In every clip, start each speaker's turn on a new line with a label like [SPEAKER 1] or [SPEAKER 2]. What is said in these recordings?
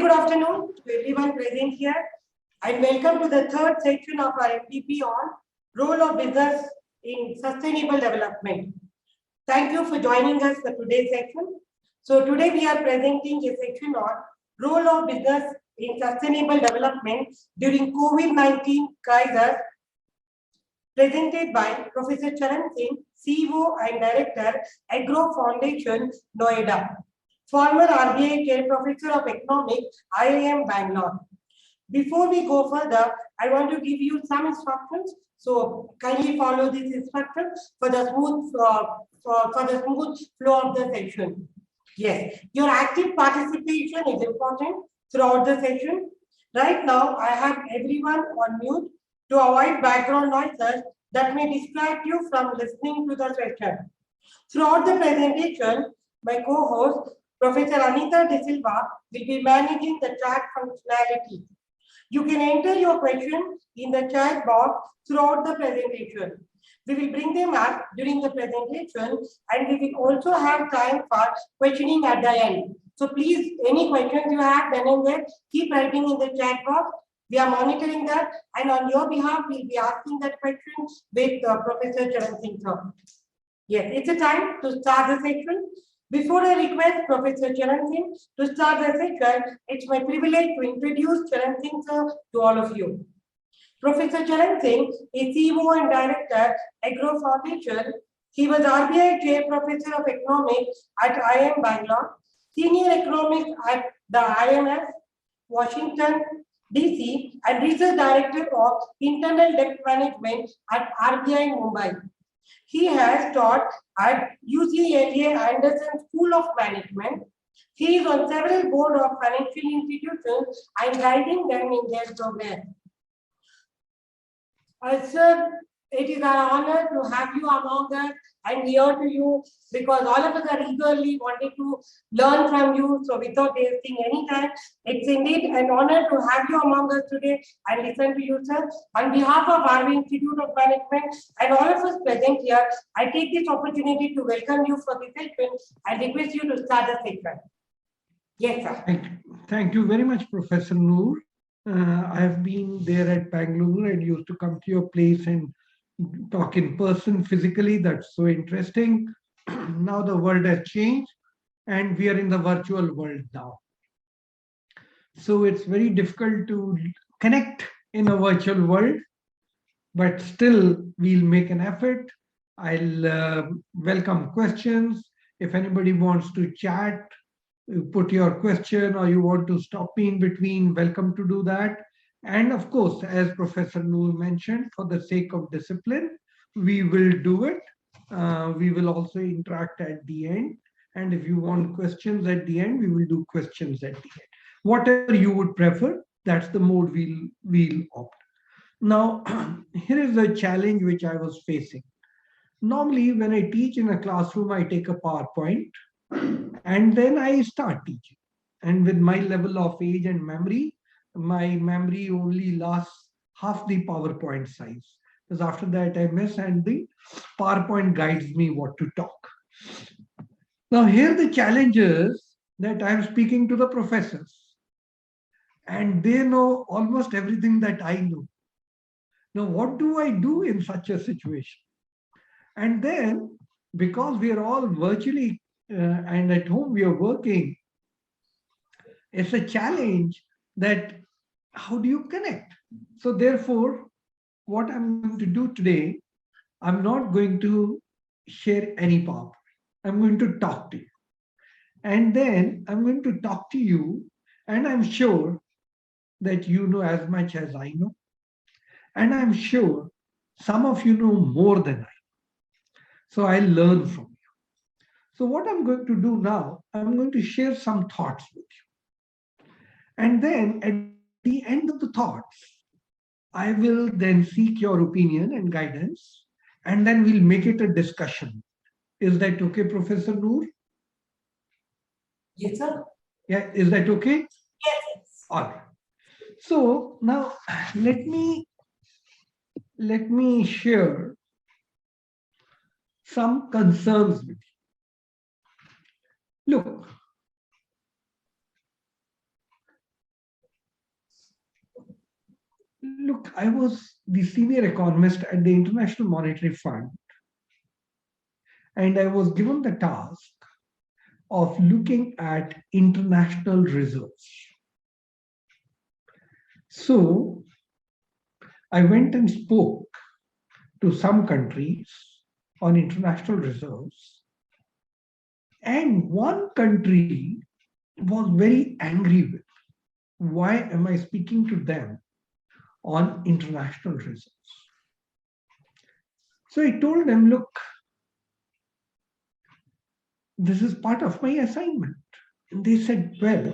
[SPEAKER 1] good afternoon to everyone present here, and welcome to the third section of our MDP on role of business in sustainable development. Thank you for joining us for today's section. So today we are presenting a section on role of business in sustainable development during COVID-19 crisis, presented by Professor Charan Singh, CEO and Director, EGROW Foundation, NOIDA, former RBI Chair Professor of Economics, IIM Bangalore. Before we go further, I want to give you some instructions. So kindly follow these instructions for the smooth flow of the session. Yes, your active participation is important throughout the session. Right now, I have everyone on mute to avoid background noises that may distract you from listening to the session. Throughout the presentation, my co-host, Professor Anita De Silva, will be managing the chat functionality. You can enter your questions in the chat box throughout the presentation. We will bring them up during the presentation, and we will also have time for questioning at the end. So please, any questions you have, then and there, keep writing in the chat box. We are monitoring that, and on your behalf, we'll be asking that question with Professor Charan Singh. Yes, it's a time to start the section. Before I request Professor Charan Singh to start the session, it's my privilege to introduce Charan Singh sir to all of you. Professor Charan Singh is CEO and Director, EGROW Foundation. He was RBI Chair Professor of Economics at IIM Bangalore, Senior Economist at the IMF, Washington, DC, and Research Director of Internal Debt Management at RVIM Mumbai. He has taught at UCLA Anderson School of Management. He is on several boards of financial institutions and guiding them in their progress. Sir, it is our honor to have you among us and hear to you, because all of us are eagerly wanting to learn from you. So without wasting any time, it's indeed an honor to have you among us today and listen to you, sir. On behalf of RV Institute of Management and all of us present here, I take this opportunity to welcome you for this session and request you to start the session. Yes, sir.
[SPEAKER 2] Thank you very much, Professor Noor. I have been there at Bangalore and used to come to your place and talk in person physically. That's so interesting. Now the world has changed and we are in the virtual world now. So it's very difficult to connect in a virtual world, but still we'll make an effort. I'll welcome questions. If anybody wants to chat, put your question, or you want to stop me in between, welcome to do that. And of course, as Professor Noor mentioned, for the sake of discipline, we will do it. We will also interact at the end. And if you want questions at the end, we will do questions at the end. Whatever you would prefer, that's the mode we'll opt. Now, here is the challenge which I was facing. Normally, when I teach in a classroom, I take a PowerPoint and then I start teaching. And with my level of age and memory, my memory only lasts half the PowerPoint size, because after that I miss and the PowerPoint guides me what to talk. Now here the challenge is that I'm speaking to the professors and they know almost everything that I know. Now what do I do in such a situation? And then, because we are all virtually and at home we are working, it's a challenge that how do you connect? So therefore, what I'm going to do today, I'm not going to share any PowerPoint. I'm going to talk to you. And then I'm going to talk to you, and I'm sure that you know as much as I know. And I'm sure some of you know more than I know. So I'll learn from you. So what I'm going to do now, I'm going to share some thoughts with you. And then at the end of the thoughts, I will then seek your opinion and guidance, and then we'll make it a discussion. Is that okay, Professor Noor?
[SPEAKER 1] Yes, sir.
[SPEAKER 2] Yeah, is that okay?
[SPEAKER 1] Yes.
[SPEAKER 2] All right. So now let me share some concerns with you. Look, Look, I was the senior economist at the International Monetary Fund, and I was given the task of looking at international reserves. So I went and spoke to some countries on international reserves, and one country was very angry with. Why am I speaking to them on international reserves? So I told them, look, this is part of my assignment. And they said, well,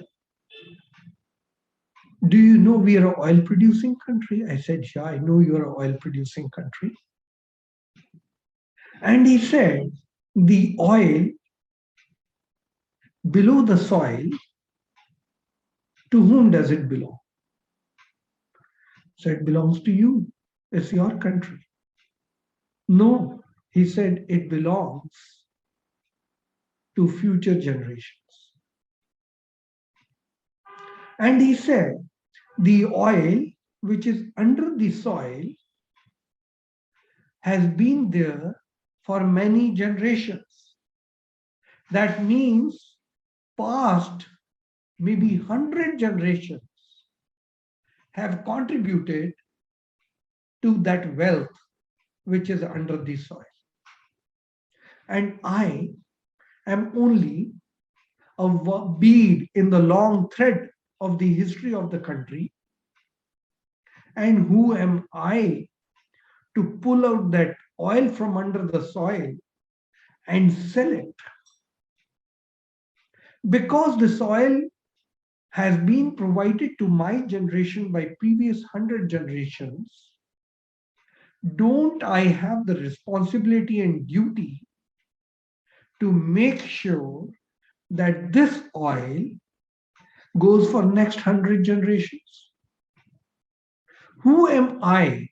[SPEAKER 2] do you know we are an oil producing country? I said, yeah, I know you're an oil producing country. And he said, the oil below the soil, to whom does it belong? So it belongs to you. It's your country. No, he said, it belongs to future generations. And he said, the oil which is under the soil has been there for many generations. That means past maybe 100 generations have contributed to that wealth which is under the soil. And I am only a bead in the long thread of the history of the country. And who am I to pull out that oil from under the soil and sell it? Because the soil has been provided to my generation by previous 100 generations, don't I have the responsibility and duty to make sure that this oil goes for next 100 generations? Who am I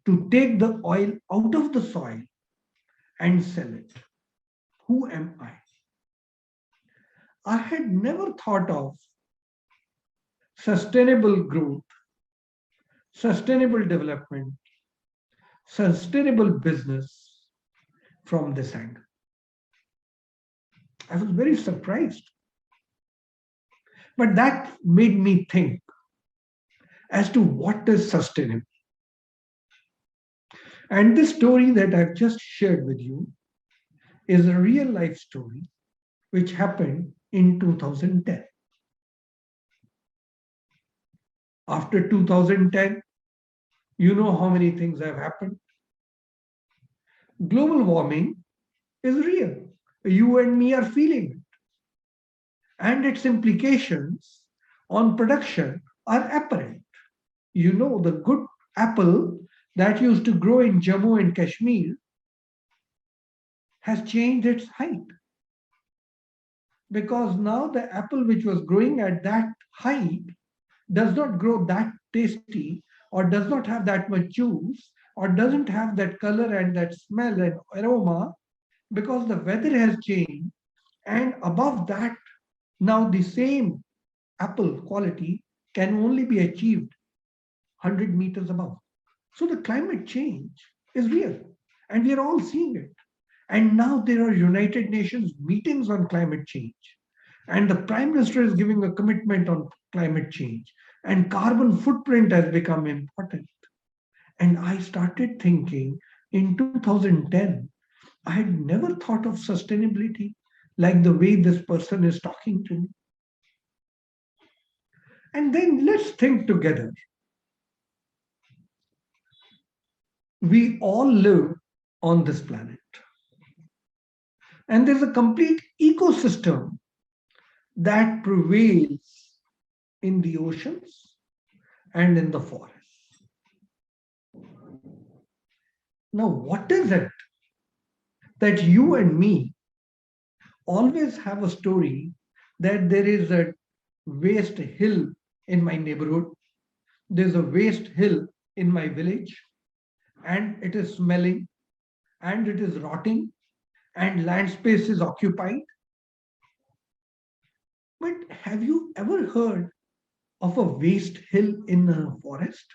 [SPEAKER 2] to take the oil out of the soil and sell it? Who am I? I had never thought of sustainable growth, sustainable development, sustainable business from this angle. I was very surprised. But that made me think as to what is sustainable. And this story that I've just shared with you is a real life story which happened in 2010. After 2010, you know how many things have happened. Global warming is real. You and me are feeling it. And its implications on production are apparent. You know, the good apple that used to grow in Jammu and Kashmir has changed its height. Because now the apple which was growing at that height does not grow that tasty, or does not have that much juice, or doesn't have that color and that smell and aroma, because the weather has changed. And above that, now the same apple quality can only be achieved 100 meters above. So the climate change is real, and we are all seeing it. And now there are United Nations meetings on climate change. And the Prime Minister is giving a commitment on climate change. And carbon footprint has become important. And I started thinking in 2010, I had never thought of sustainability like the way this person is talking to me. And then let's think together. We all live on this planet. And there's a complete ecosystem that prevails in the oceans and in the forests. Now, what is it that you and me always have a story that there is a waste hill in my neighborhood, there's a waste hill in my village, and it is smelling, and it is rotting, and land space is occupied? But have you ever heard of a waste hill in a forest?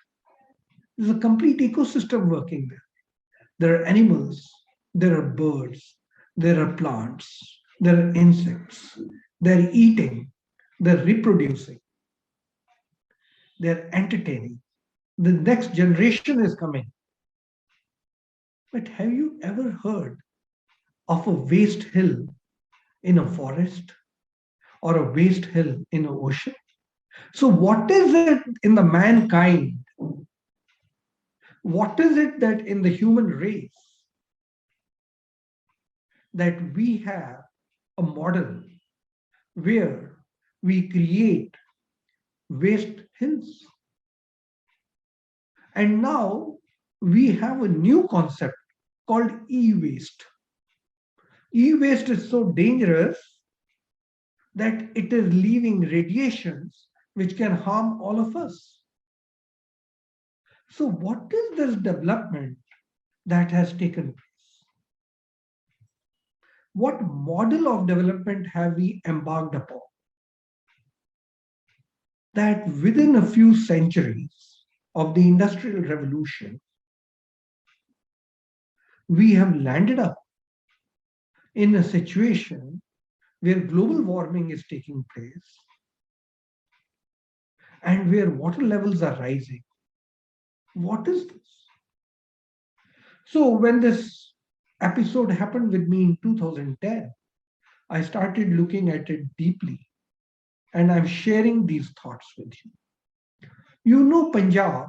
[SPEAKER 2] There's a complete ecosystem working there. There are animals, there are birds, there are plants, there are insects. They're eating, they're reproducing, they're entertaining. The next generation is coming. But have you ever heard of a waste hill in a forest or a waste hill in an ocean? So, what is it in the mankind? What is it that in the human race that we have a model where we create waste hills? And now we have a new concept called e-waste. E-waste is so dangerous that it is leaving radiations which can harm all of us. So what is this development that has taken place? What model of development have we embarked upon? That within a few centuries of the Industrial Revolution, we have landed up in a situation where global warming is taking place and where water levels are rising. What is this? So when this episode happened with me in 2010, I started looking at it deeply, and I'm sharing these thoughts with you. You know, Punjab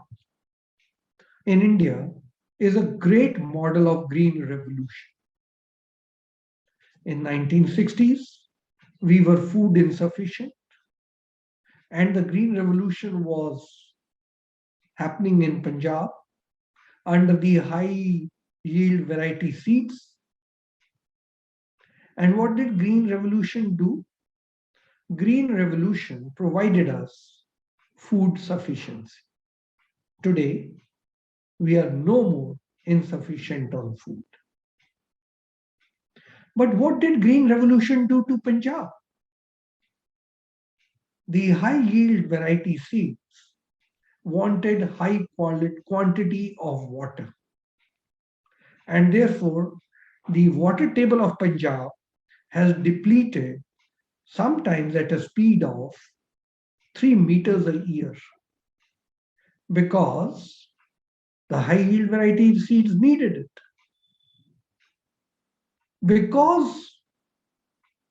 [SPEAKER 2] in India is a great model of green revolution. In 1960s, we were food insufficient, and the green revolution was happening in Punjab under the high yield variety seeds. And what did green revolution do? Green revolution provided us food sufficiency. Today, we are no more insufficient on food. But what did green revolution do to Punjab? The high yield variety seeds wanted high quantity of water. And therefore, the water table of Punjab has depleted sometimes at a speed of 3 meters a year because the high yield variety seeds needed it. Because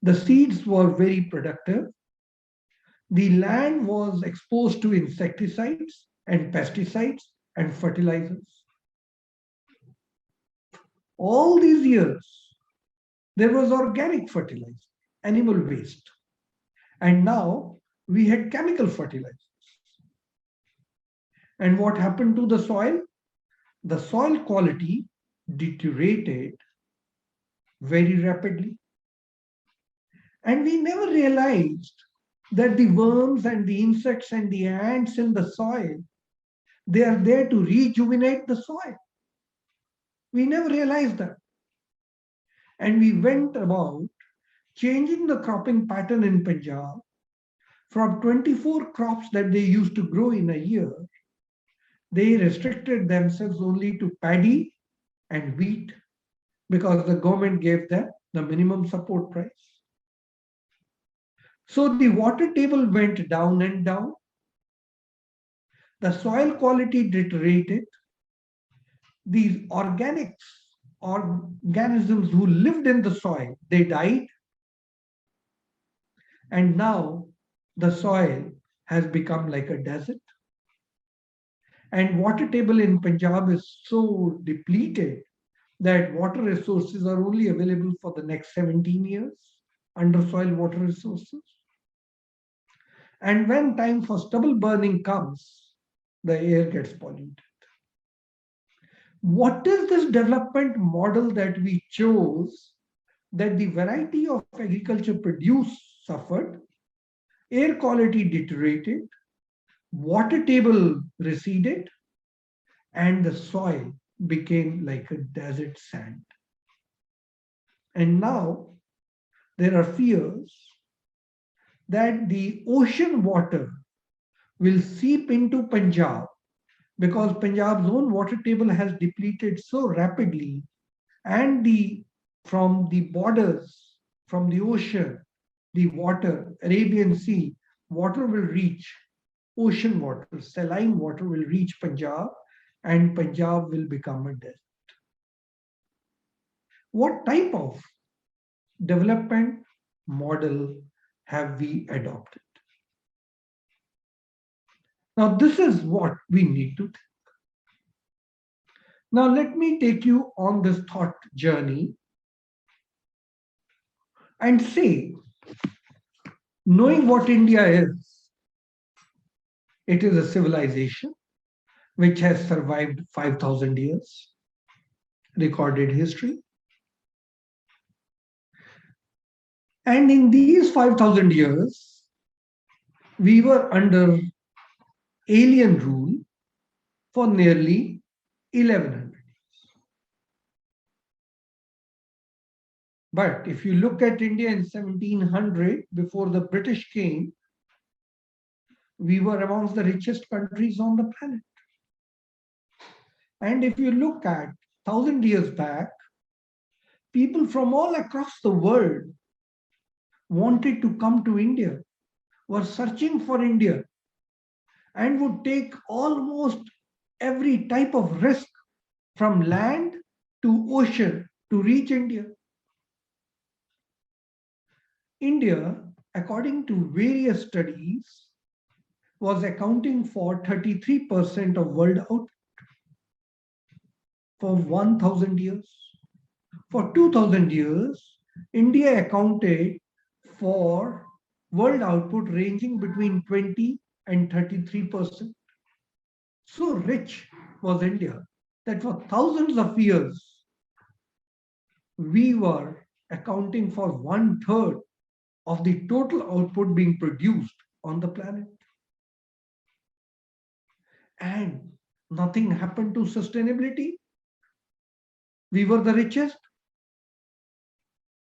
[SPEAKER 2] the seeds were very productive, the land was exposed to insecticides and pesticides and fertilizers. All these years, there was organic fertilizer, animal waste. And now we had chemical fertilizers. And what happened to the soil? The soil quality deteriorated very rapidly. And we never realized that the worms and the insects and the ants in the soil, they are there to rejuvenate the soil. We never realized that. And we went about changing the cropping pattern in Punjab from 24 crops that they used to grow in a year. They restricted themselves only to paddy and wheat because the government gave them the minimum support price. So the water table went down and down. The soil quality deteriorated. These organisms who lived in the soil, they died. And now the soil has become like a desert. And water table in Punjab is so depleted that water resources are only available for the next 17 years, under soil water resources. And when time for stubble burning comes, the air gets polluted. What is this development model that we chose that the variety of agriculture produce suffered, air quality deteriorated, water table receded, and the soil became like a desert sand. And now there are fears that the ocean water will seep into Punjab because Punjab's own water table has depleted so rapidly, and from the borders, from the ocean, the water, Arabian Sea, water will reach, ocean water, saline water will reach Punjab, and Punjab will become a desert. What type of development model have we adopted? Now, this is what we need to think. Now, let me take you on this thought journey and say, knowing what India is, it is a civilization which has survived 5,000 years, recorded history. And in these 5,000 years, we were under alien rule for nearly 1100 years. But if you look at India in 1700, before the British came, we were amongst the richest countries on the planet. And if you look at 1,000 years back, people from all across the world wanted to come to India, were searching for India, and would take almost every type of risk from land to ocean to reach India. India, according to various studies, was accounting for 33% of world output for 1,000 years. For 2,000 years, India accounted for world output ranging between 20 and 33%. So rich was India that for thousands of years, we were accounting for 1/3 of the total output being produced on the planet. And nothing happened to sustainability. We were the richest,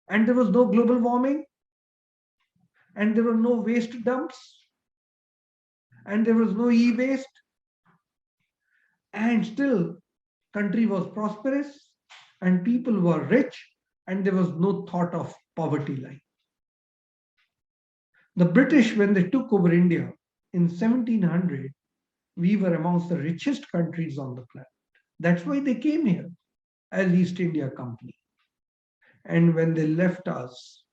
[SPEAKER 2] and there was no global warming, and there were no waste dumps, and there was no e-waste, and still country was prosperous and people were rich, and there was no thought of poverty line. The British, when they took over India in 1700, we were amongst the richest countries on the planet. That's why they came here as East India Company. And when they left us,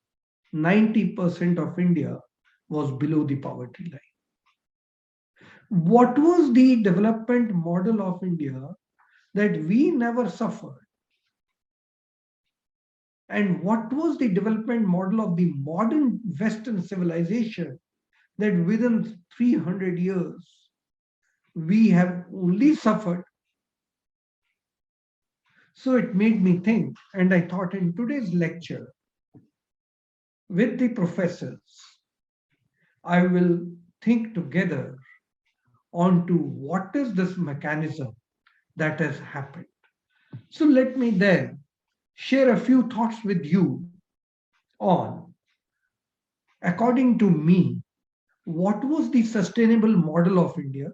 [SPEAKER 2] 90% of India was below the poverty line. What was the development model of India that we never suffered? And what was the development model of the modern Western civilization that within 300 years we have only suffered? So it made me think, and I thought in today's lecture with the professors, I will think together onto what is this mechanism that has happened. So let me then share a few thoughts with you on, according to me, what was the sustainable model of India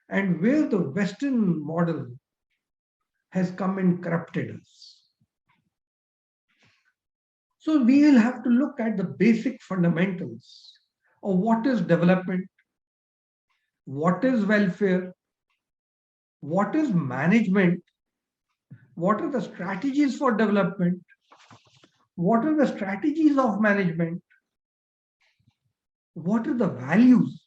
[SPEAKER 2] and where the Western model has come and corrupted us. So we will have to look at the basic fundamentals of what is development, what is welfare, what is management, what are the strategies for development, what are the strategies of management, what are the values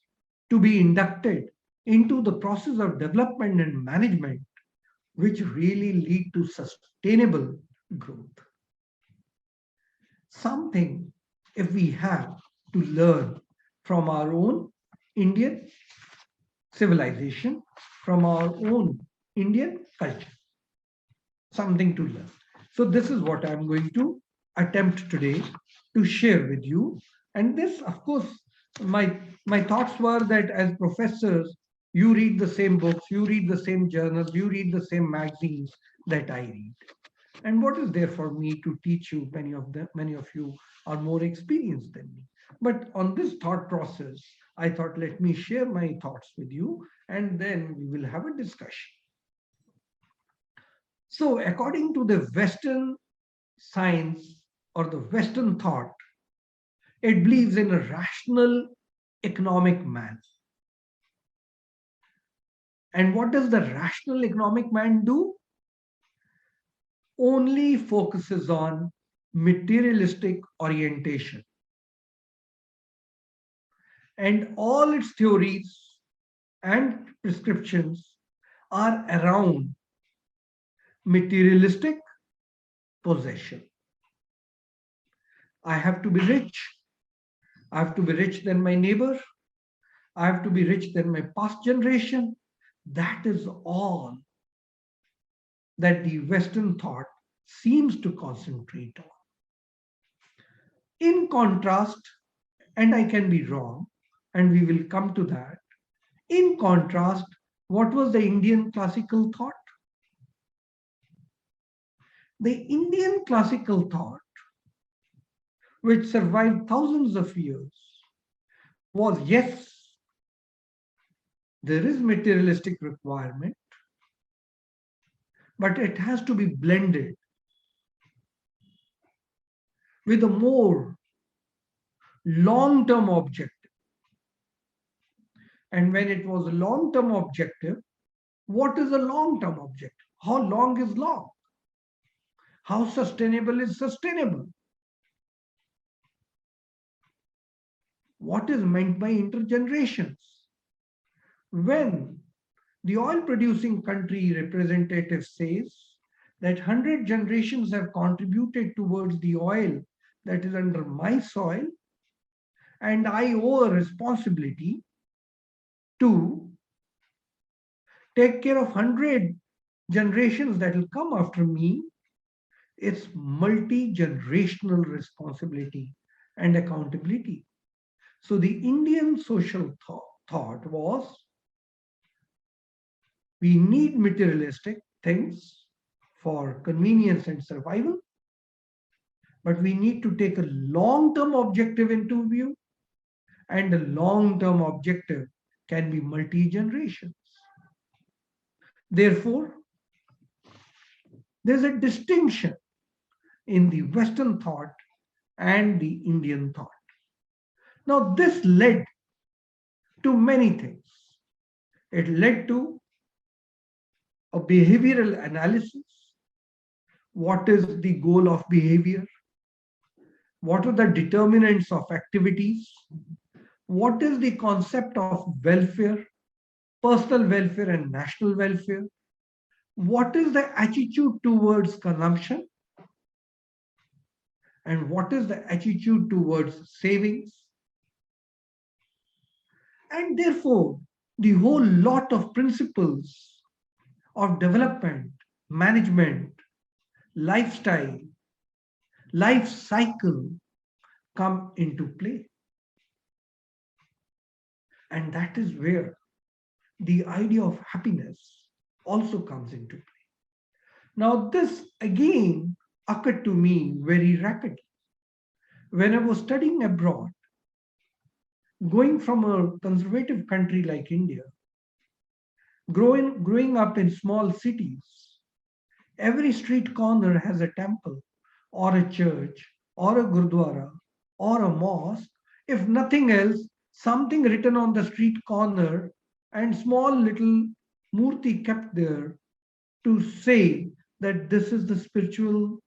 [SPEAKER 2] to be inducted into the process of development and management, which really lead to sustainable growth. Something, if we have to learn from our own Indian civilization, from our own Indian culture, something to learn. So this is what I'm going to attempt today to share with you. And this, of course, my thoughts were that as professors, you read the same books, you read the same journals, you read the same magazines that I read. And what is there for me to teach you? Many of you are more experienced than me. But on this thought process, I thought, let me share my thoughts with you, and then we will have a discussion. So according to the Western science or the Western thought, it believes in a rational economic man. And what does the rational economic man do? Only focuses on materialistic orientation. And all its theories and prescriptions are around materialistic possession. I have to be rich. I have to be rich than my neighbor. I have to be rich than my past generation. That is all that the Western thought seems to concentrate on. In contrast, and I can be wrong, and we will come to that. In contrast, what was the Indian classical thought? The Indian classical thought, which survived thousands of years, was yes, there is materialistic requirement, but it has to be blended with a more long-term objective. And when it was a long-term objective, what is a long-term objective? How long is long? How sustainable is sustainable? What is meant by intergenerations? When the oil producing country representative says that 100 generations have contributed towards the oil that is under my soil, and I owe a responsibility to take care of 100 generations that will come after me, it's multi-generational responsibility and accountability. So the Indian social thought was, we need materialistic things for convenience and survival, but we need to take a long-term objective into view, and the long-term objective can be multi-generations. Therefore, there's a distinction in the Western thought and the Indian thought. Now, this led to many things. It led to a behavioral analysis. What is the goal of behavior? What are the determinants of activities? What is the concept of welfare, personal welfare and national welfare? What is the attitude towards consumption? And what is the attitude towards savings? And therefore, the whole lot of principles of development, management, lifestyle, life cycle come into play. And that is where the idea of happiness also comes into play. Now, this again occurred to me very rapidly. When I was studying abroad, going from a conservative country like India, growing up in small cities, every street corner has a temple or a church or a gurdwara or a mosque. If nothing else, something written on the street corner and small little murti kept there to say that this is the spiritual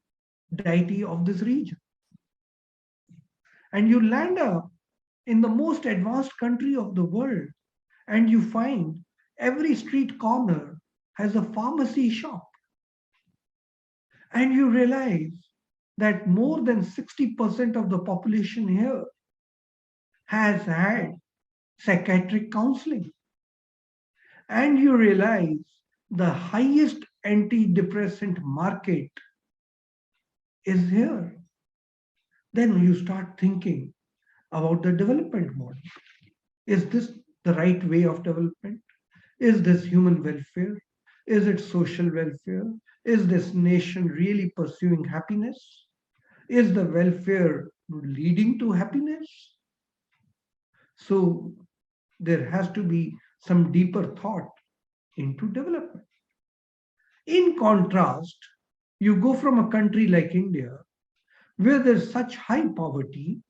[SPEAKER 2] deity of this region. And you land up in the most advanced country of the world, and you find every street corner has a pharmacy shop. And you realize that more than 60% of the population here has had psychiatric counseling. And you realize the highest antidepressant market is here. Then you start thinking about the development model. Is this the right way of development? Is this human welfare? Is it social welfare? Is this nation really pursuing happiness? Is the welfare leading to happiness? So there has to be some deeper thought into development. In contrast, you go from a country like India, where there's such high poverty,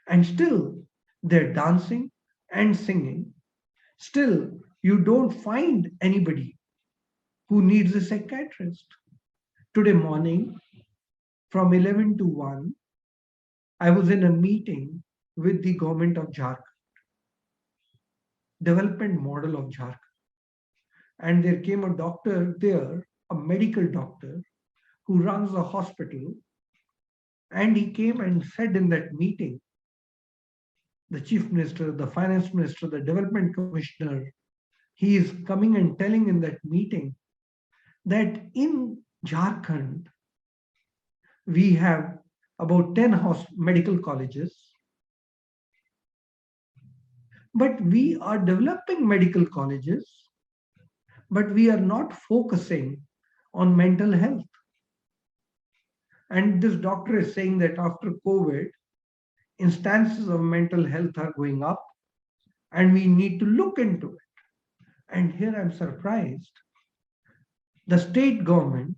[SPEAKER 2] and still they're dancing and singing. Still, you don't find anybody who needs a psychiatrist. Today morning, from 11 to 1, I was in a meeting with the government of Jharkhand, development model of Jharkhand. And there came a doctor there, a medical doctor, who runs a hospital. And he came and said in that meeting, the chief minister, the finance minister, the development commissioner, he is coming and telling in that meeting that in Jharkhand, we have about 10 medical colleges, but we are developing medical colleges, but we are not focusing on mental health. And this doctor is saying that after COVID, instances of mental health are going up and we need to look into it. And here I'm surprised. The state government,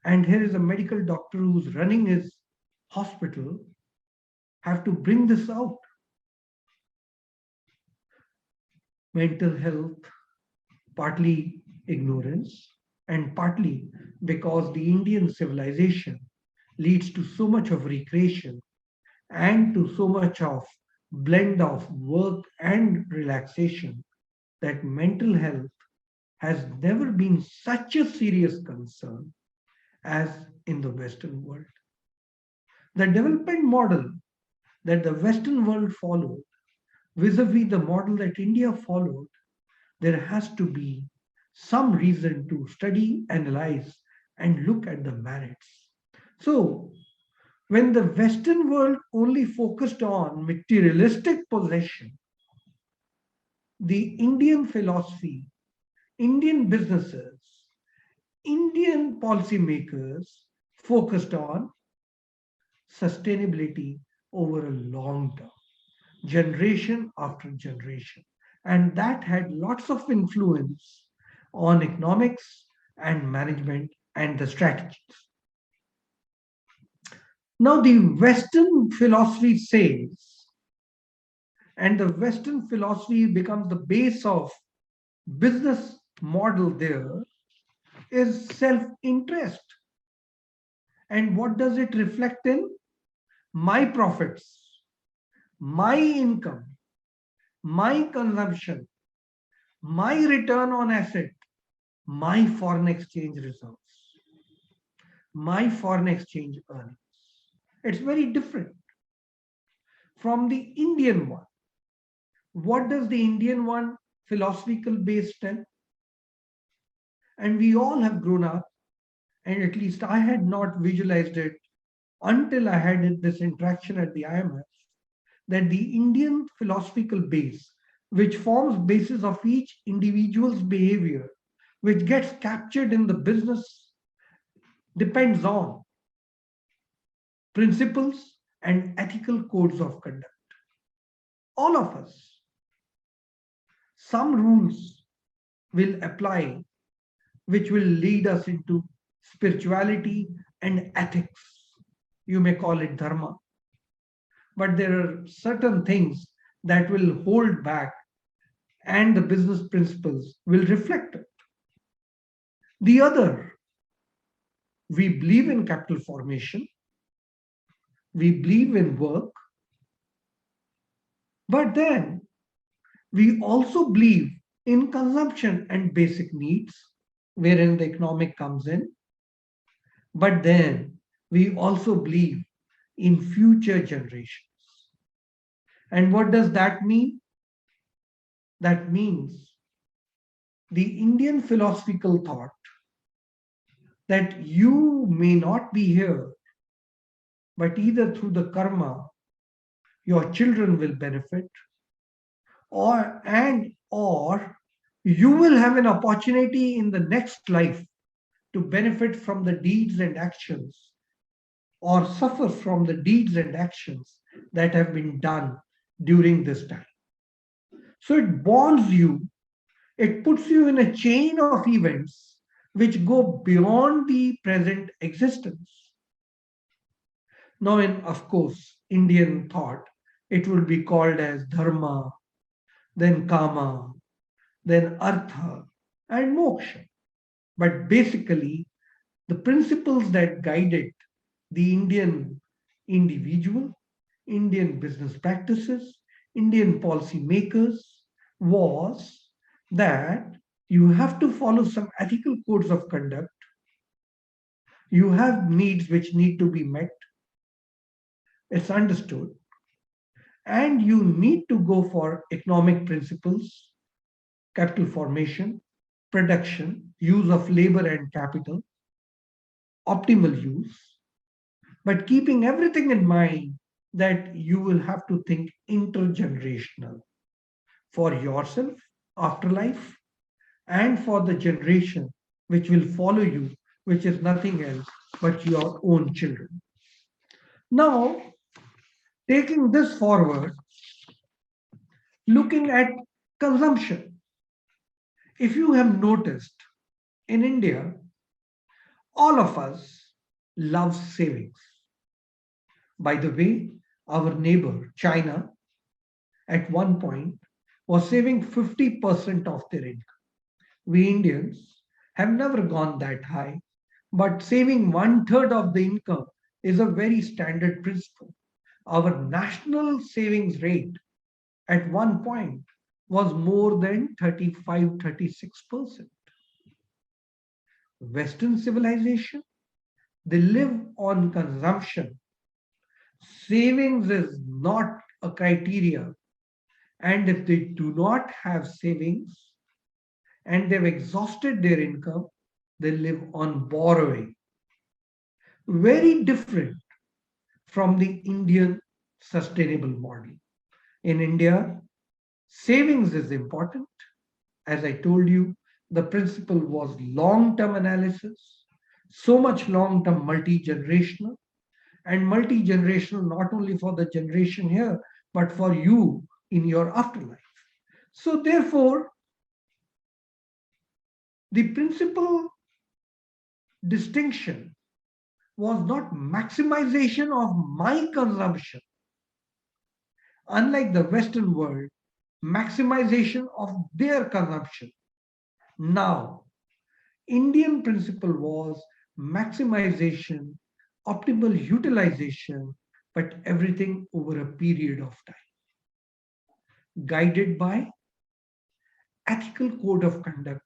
[SPEAKER 2] and here is a medical doctor who's running his hospital, have to bring this out. Mental health, partly ignorance, and partly because the Indian civilization leads to so much of recreation and to so much of blend of work and relaxation that mental health has never been such a serious concern as in the Western world. The development model that the Western world followed vis-a-vis the model that India followed, there has to be some reason to study, analyze, and look at the merits. So, when the Western world only focused on materialistic possession, the Indian philosophy, Indian businesses, Indian policymakers focused on sustainability over a long term, generation after generation. And that had lots of influence on economics and management and the strategies. Now, the Western philosophy says, and the Western philosophy becomes the base of business model there, is self-interest. And what does it reflect in? My profits, my income, my consumption, my return on asset, my foreign exchange reserves, my foreign exchange earnings. It's very different from the Indian one. What does the Indian one philosophical base tell? And we all have grown up, and at least I had not visualized it until I had this interaction at the IMF, that the Indian philosophical base, which forms basis of each individual's behavior, which gets captured in the business, depends on principles and ethical codes of conduct. All of us. Some rules will apply, which will lead us into spirituality and ethics. You may call it dharma. But there are certain things that will hold back, and the business principles will reflect it. The other, we believe in capital formation, we believe in work, but then we also believe in consumption and basic needs, wherein the economic comes in. But then we also believe in future generations. And what does that mean? That means the Indian philosophical thought that you may not be here, but either through the karma, your children will benefit, or you will have an opportunity in the next life to benefit from the deeds and actions, or suffer from the deeds and actions that have been done during this time. So it bonds you, it puts you in a chain of events which go beyond the present existence. Now, in, of course, Indian thought, it would be called as dharma, then kama, then artha, and moksha. But basically, the principles that guided the Indian individual, Indian business practices, Indian policy makers was that you have to follow some ethical codes of conduct. You have needs which need to be met. It's understood. And you need to go for economic principles, capital formation, production, use of labor and capital, optimal use, but keeping everything in mind that you will have to think intergenerational for yourself, afterlife, and for the generation which will follow you, which is nothing else but your own children. Now, taking this forward, looking at consumption. If you have noticed, in India, all of us love savings. By the way, our neighbor, China, at one point was saving 50% of their income. We Indians have never gone that high, but saving one third of the income is a very standard principle. Our national savings rate at one point was more than 35-36%. Western civilization, they live on consumption. Savings is not a criteria. And if they do not have savings and they've exhausted their income, they live on borrowing. Very different from the Indian sustainable model. In India, savings is important. As I told you, the principle was long-term analysis, so much long-term multi-generational, and multi-generational not only for the generation here, but for you in your afterlife. So therefore, the principal distinction was not maximization of my consumption. Unlike the Western world, maximization of their consumption. Now, Indian principle was maximization, optimal utilization, but everything over a period of time, guided by ethical code of conduct,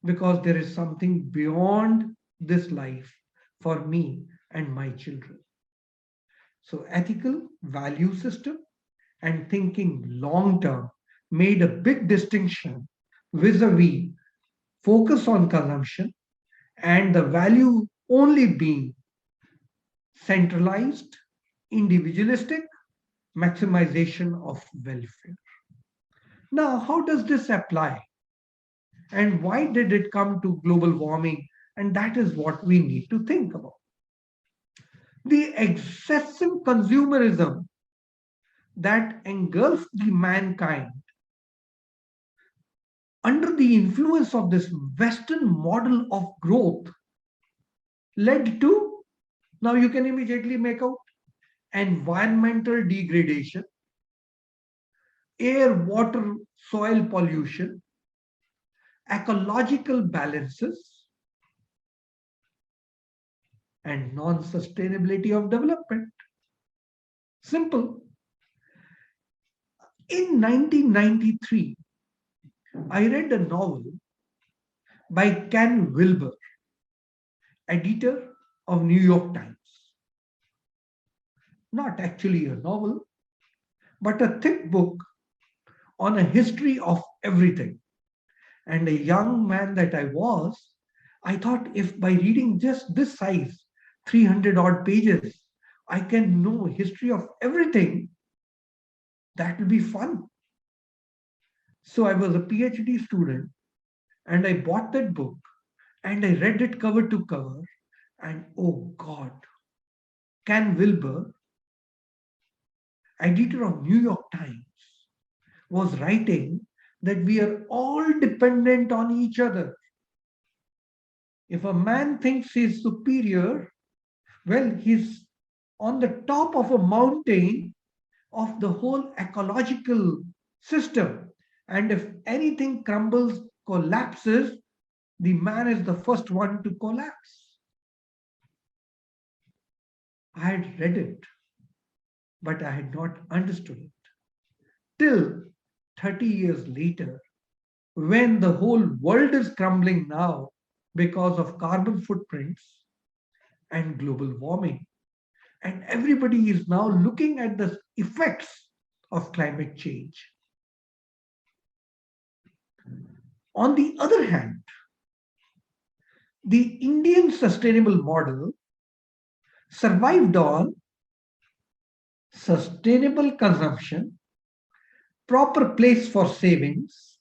[SPEAKER 2] because there is something beyond this life for me and my children. So ethical value system and thinking long term made a big distinction vis-a-vis focus on consumption and the value only being centralized, individualistic, maximization of welfare. Now, how does this apply? And why did it come to global warming? And that is what we need to think about. The excessive consumerism that engulfed the mankind under the influence of this Western model of growth led to, now you can immediately make out, environmental degradation, air, water, soil pollution, ecological balances, and non-sustainability of development. Simple. In 1993, I read a novel by Ken Wilber, editor of New York Times. Not actually a novel, but a thick book on a history of everything. And a young man that I was, I thought if by reading just this size, 300 odd pages, I can know history of everything, that will be fun. So I was a PhD student and I bought that book and I read it cover to cover. And oh God, Ken Wilber, editor of New York Times, was writing that we are all dependent on each other. If a man thinks he's superior, well, he's on the top of a mountain of the whole ecological system. And if anything crumbles, collapses, the man is the first one to collapse. I had read it, but I had not understood it. Till 30 years later, when the whole world is crumbling now because of carbon footprints and global warming, and everybody is now looking at the effects of climate change. On the other hand, the Indian sustainable model survived on sustainable consumption, proper place for savings,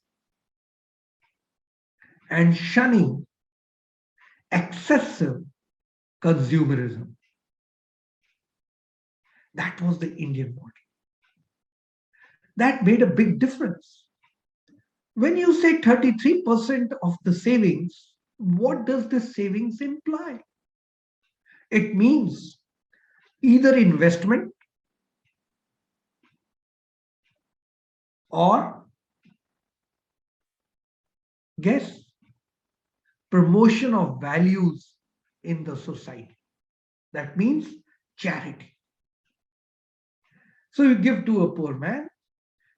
[SPEAKER 2] and shunning excessive consumerism. That was the Indian model. That made a big difference. When you say 33% of the savings, what does this savings imply? It means either investment or, guess, promotion of values in the society. That means charity. So you give to a poor man,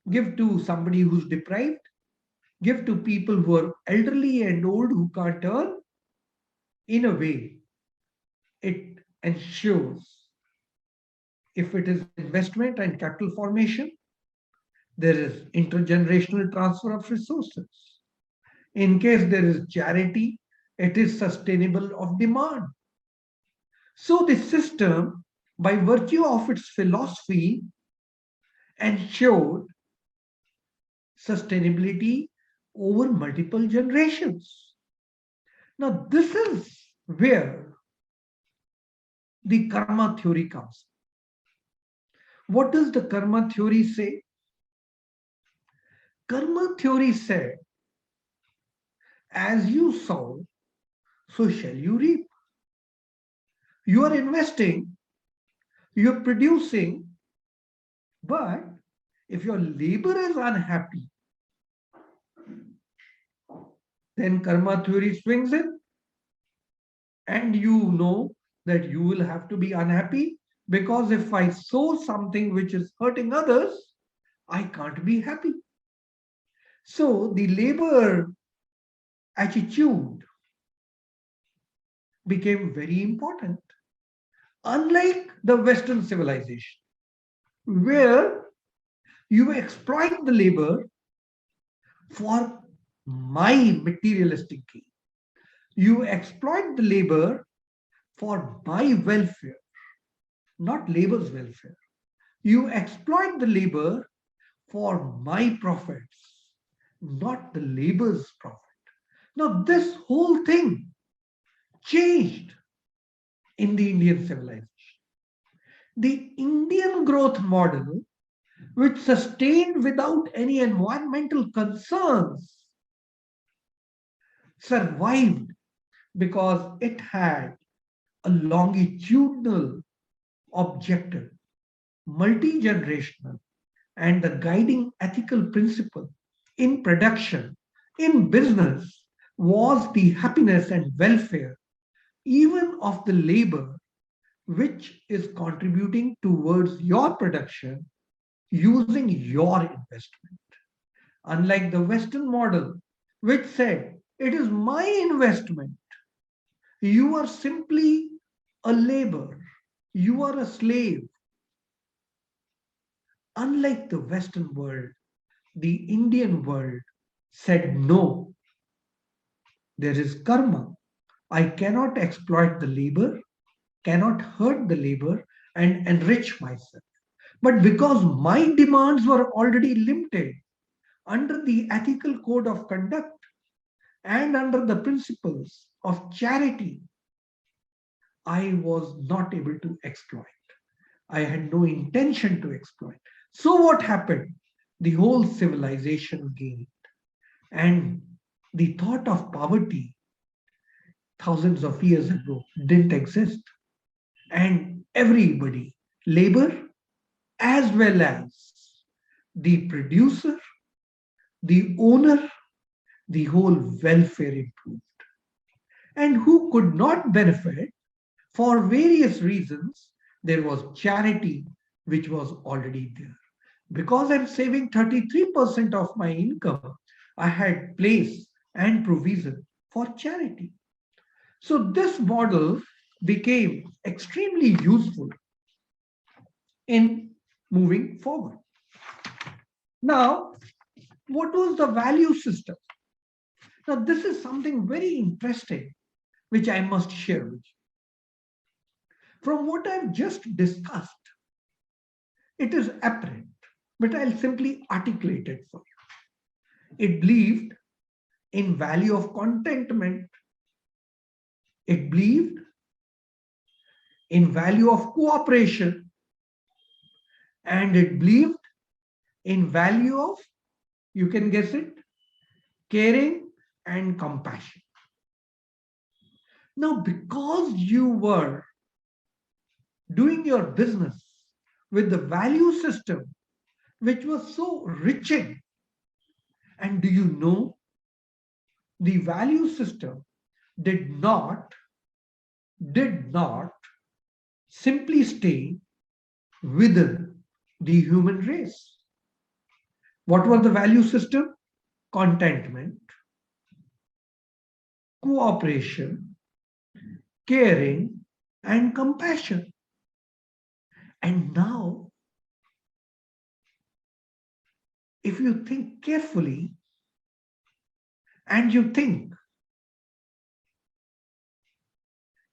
[SPEAKER 2] give to somebody who's deprived, give to people who are elderly and old who can't earn. In a way, it ensures, if it is investment and capital formation, there is intergenerational transfer of resources. In case there is charity, it is sustainable of demand. So the system, by virtue of its philosophy, ensured sustainability over multiple generations. Now, this is where the karma theory comes. What does the karma theory say? Karma theory said, as you sow, so shall you reap. You are investing, you are producing, but if your labor is unhappy, then karma theory swings in, and you know that you will have to be unhappy, because if I sow something which is hurting others, I can't be happy. So the labor attitude became very important. Unlike the Western civilization, where you exploit the labor for my materialistic gain. You exploit the labor for my welfare, not labor's welfare. You exploit the labor for my profits, not the labor's profit. Now, this whole thing changed in the Indian civilization. The Indian growth model, which sustained without any environmental concerns, survived because it had a longitudinal objective, multi-generational, and the guiding ethical principle in production, in business, was the happiness and welfare even of the labor which is contributing towards your production using your investment. Unlike the Western model, which said, it is my investment. You are simply a labor. You are a slave. Unlike the Western world, the Indian world said no. There is karma. I cannot exploit the labor, cannot hurt the labor and enrich myself. But because my demands were already limited under the ethical code of conduct and under the principles of charity, I was not able to exploit. I had no intention to exploit. So what happened? The whole civilization gained. And the thought of poverty thousands of years ago didn't exist. And everybody, labor as well as the producer, the owner, the whole welfare improved. And who could not benefit for various reasons, there was charity which was already there. Because I'm saving 33% of my income, I had place and provision for charity. So this model became extremely useful in moving forward. Now, what was the value system? Now, this is something very interesting which I must share with you. From what I've just discussed, it is apparent, but I'll simply articulate it for you. It believed in value of contentment. It believed in value of cooperation. And it believed in value of, you can guess it, caring and compassion. Now, because you were doing your business with the value system, which was so rich in, and do you know, the value system did not simply stay within the human race. What was the value system? Contentment, cooperation, caring, and compassion. And now, if you think carefully and you think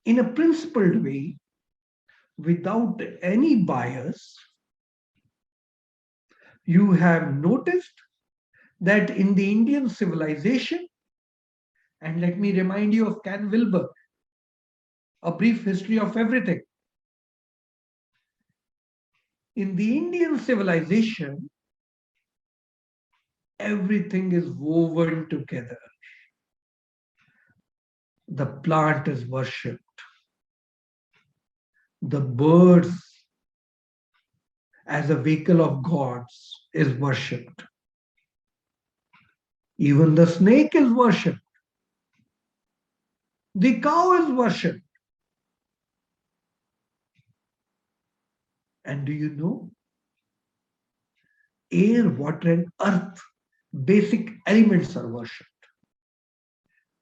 [SPEAKER 2] in a principled way, without any bias, you have noticed that in the Indian civilization, and let me remind you of Ken Wilber, A Brief History of Everything. In the Indian civilization, everything is woven together. The plant is worshipped. The birds as a vehicle of gods is worshipped. Even the snake is worshipped. The cow is worshipped. And do you know? Air, water, and earth, basic elements are worshipped.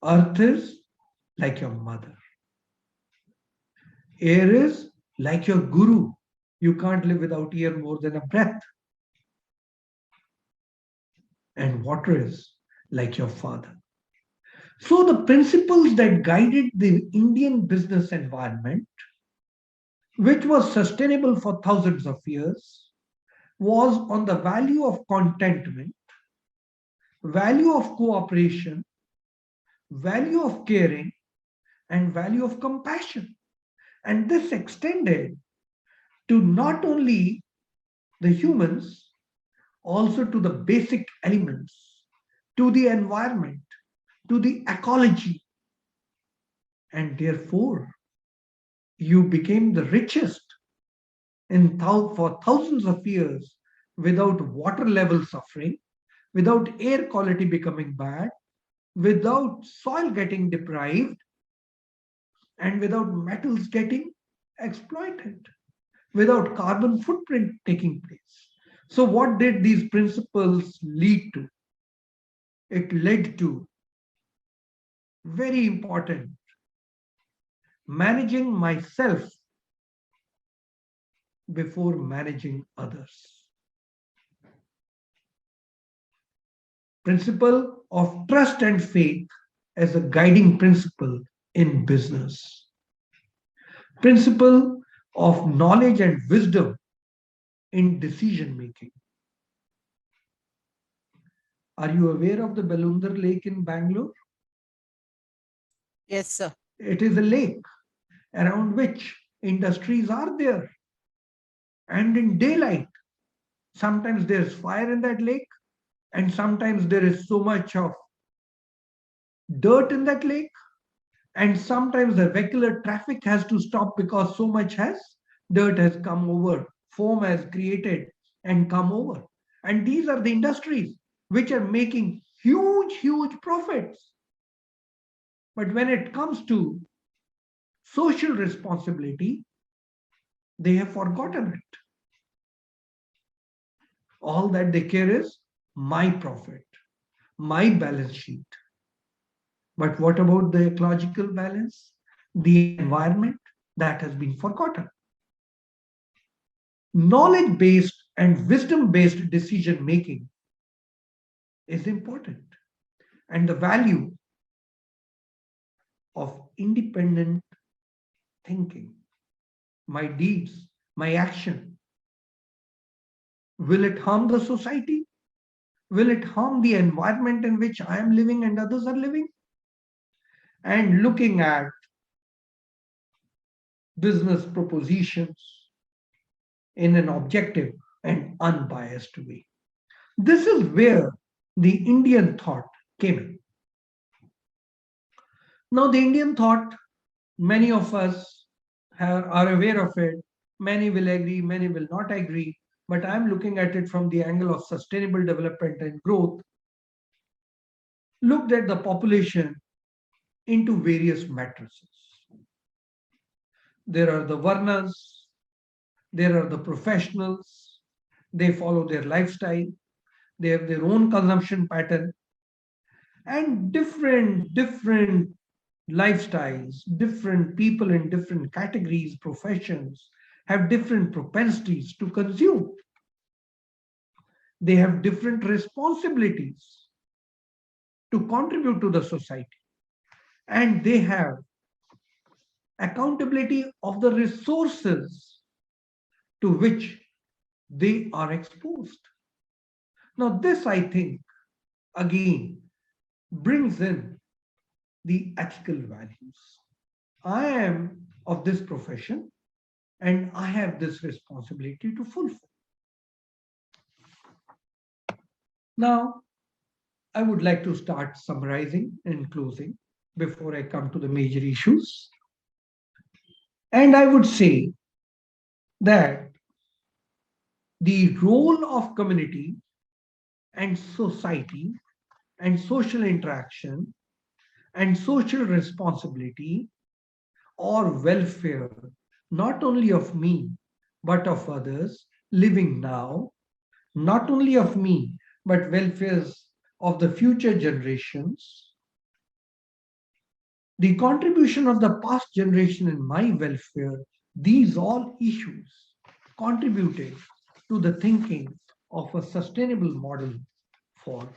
[SPEAKER 2] Earth is like your mother. Air is like your guru. You can't live without air more than a breath. And water is like your father. So the principles that guided the Indian business environment, which was sustainable for thousands of years, was on the value of contentment, value of cooperation, value of caring, and value of compassion. And this extended to not only the humans, also to the basic elements, to the environment, to the ecology. And therefore, you became the richest for thousands of years without water level suffering, without air quality becoming bad, without soil getting deprived, and without metals getting exploited, without carbon footprint taking place. So what did these principles lead to? It led to very important managing myself before managing others. Principle of trust and faith as a guiding principle in business. Principle of knowledge and wisdom in decision making. Are you aware of the Balundar Lake in Bangalore?
[SPEAKER 3] Yes, sir.
[SPEAKER 2] It is a lake around which industries are there. And in daylight, sometimes there's fire in that lake, and sometimes there is so much of dirt in that lake, and sometimes the regular traffic has to stop because so much dirt has come over, foam has created and come over. And these are the industries which are making huge profits. But when it comes to social responsibility, they have forgotten it. All that they care is my profit, my balance sheet. But what about the ecological balance, the environment? That has been forgotten. Knowledge-based and wisdom-based decision making is important. And the value of independent thinking, my deeds, my action. Will it harm the society? Will it harm the environment in which I am living and others are living? And looking at business propositions in an objective and unbiased way. This is where the Indian thought came in. Now, the Indian thought, many of us are aware of it. Many will agree, many will not agree. But I'm looking at it from the angle of sustainable development and growth. Looked at the population into various matrices. There are the Varnas, there are the professionals, they follow their lifestyle, they have their own consumption pattern, and different lifestyles, different people in different categories, professions, have different propensities to consume. They have different responsibilities to contribute to the society. And they have accountability of the resources to which they are exposed. Now, this, I think, again, brings in the ethical values. I am of this profession and I have this responsibility to fulfill. Now, I would like to start summarizing and closing before I come to the major issues. And I would say that the role of community and society and social interaction and social responsibility or welfare, not only of me, but of others living now, not only of me, but welfares of the future generations, the contribution of the past generation in my welfare, these all issues contributed to the thinking of a sustainable model for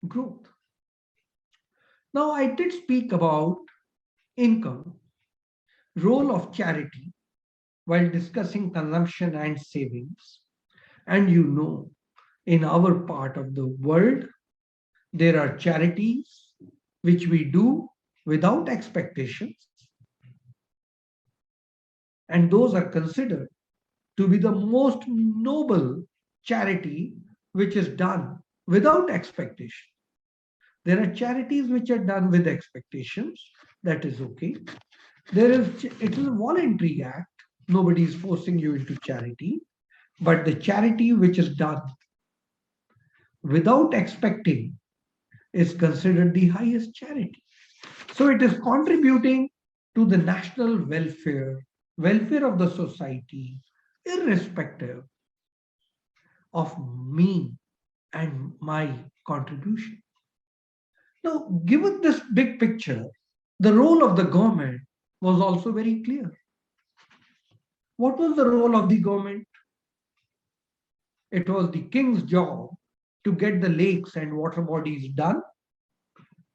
[SPEAKER 2] growth. Now, I did speak about income, role of charity while discussing consumption and savings. And you know, in our part of the world, there are charities which we do without expectations. And those are considered to be the most noble charity which is done without expectation. There are charities which are done with expectations. That is okay. It is a voluntary act. Nobody is forcing you into charity. But the charity which is done without expecting is considered the highest charity. So it is contributing to the national welfare of the society, irrespective of me and my contribution. Now, given this big picture, the role of the government was also very clear. What was the role of the government? It was the king's job to get the lakes and water bodies done,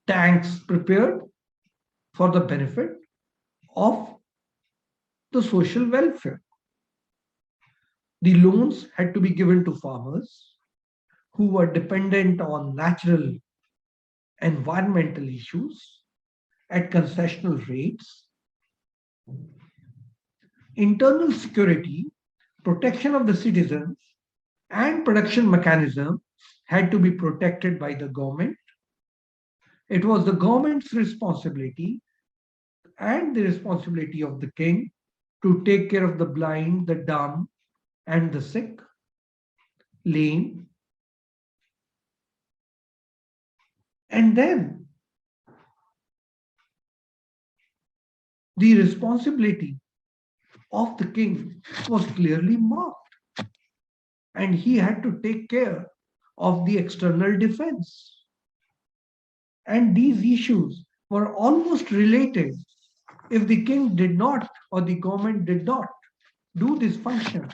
[SPEAKER 2] tanks prepared for the benefit of the social welfare. The loans had to be given to farmers who were dependent on natural environmental issues at concessional rates. Internal security, protection of the citizens, and production mechanism had to be protected by the government. It was the government's responsibility and the responsibility of the king to take care of the blind, the dumb, and the sick, lame. And then the responsibility of the king was clearly marked, and he had to take care of the external defense. And these issues were almost related. If the king did not, or the government did not do these functions,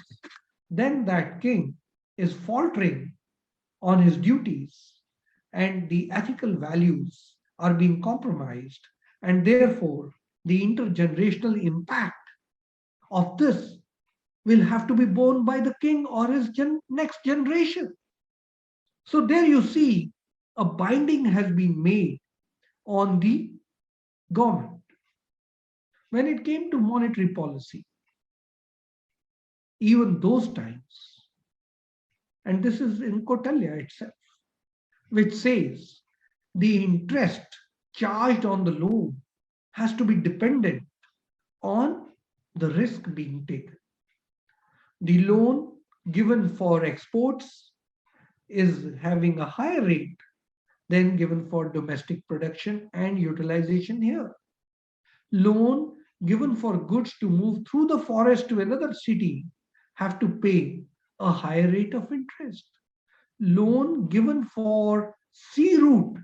[SPEAKER 2] then that king is faltering on his duties, and the ethical values are being compromised, and therefore the intergenerational impact of this will have to be borne by the king or his next generation. So there you see a binding has been made on the government. When it came to monetary policy, even those times, and this is in Kautilya itself, which says the interest charged on the loan has to be dependent on the risk being taken. The loan given for exports is having a higher rate than given for domestic production and utilization here. Loan given for goods to move through the forest to another city have to pay a higher rate of interest. Loan given for sea route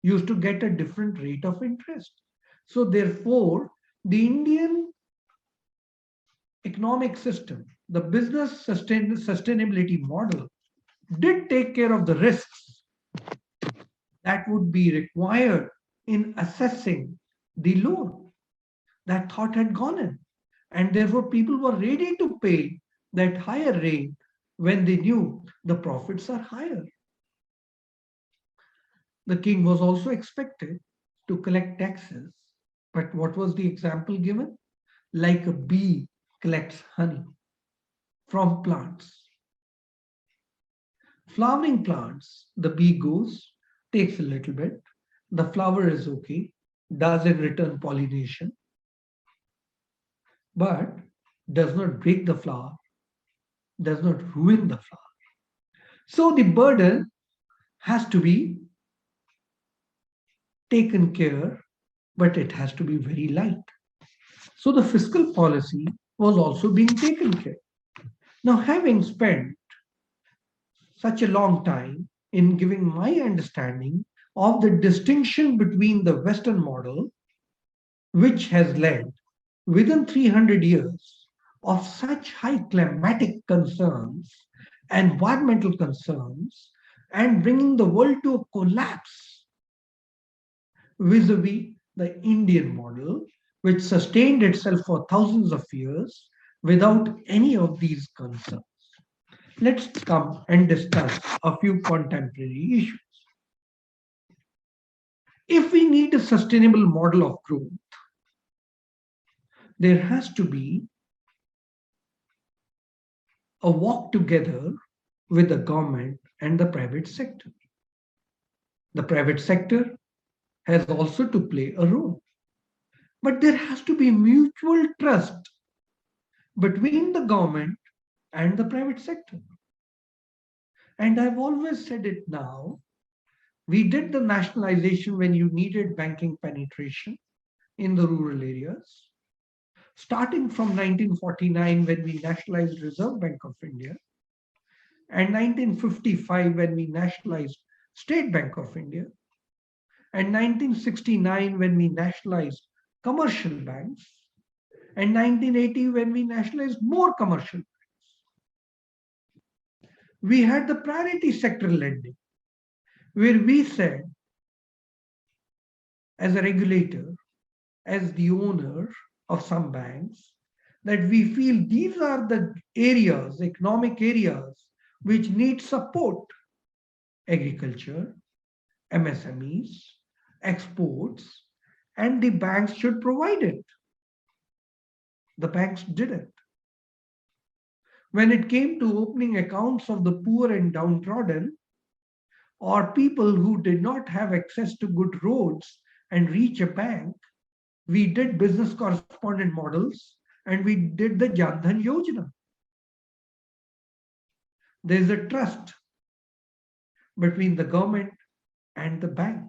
[SPEAKER 2] used to get a different rate of interest. So therefore, the Indian economic system, the business sustainability model, did take care of the risks that would be required in assessing the loan. That thought had gone in. And therefore, people were ready to pay that higher rate when they knew the profits are higher. The king was also expected to collect taxes. But what was the example given? Like a bee collects honey from plants. Flowering plants, the bee goes, takes a little bit, the flower is okay, does in return pollination, but does not break the flower, does not ruin the flower. So the burden has to be taken care, but it has to be very light. So the fiscal policy was also being taken care. Now, having spent such a long time in giving my understanding of the distinction between the Western model, which has led within 300 years of such high climatic concerns, environmental concerns, and bringing the world to a collapse vis-a-vis the Indian model, which sustained itself for thousands of years without any of these concerns. Let's come and discuss a few contemporary issues. If we need a sustainable model of growth, there has to be a walk together with the government and the private sector. The private sector has also to play a role. But there has to be mutual trust between the government and the private sector. And I've always said it now, we did the nationalization when you needed banking penetration in the rural areas. Starting from 1949 when we nationalized Reserve Bank of India, and 1955 when we nationalized State Bank of India, and 1969 when we nationalized commercial banks, and 1980 when we nationalized more commercial banks. We had the priority sector lending, where we said, as a regulator, as the owner of some banks, that we feel these are the areas, economic areas, which need support: agriculture, MSMEs, exports, and the banks should provide it. The banks didn't. When it came to opening accounts of the poor and downtrodden, or people who did not have access to good roads and reach a bank, we did business correspondent models and we did the Jan Dhan Yojana. There's a trust between the government and the bank.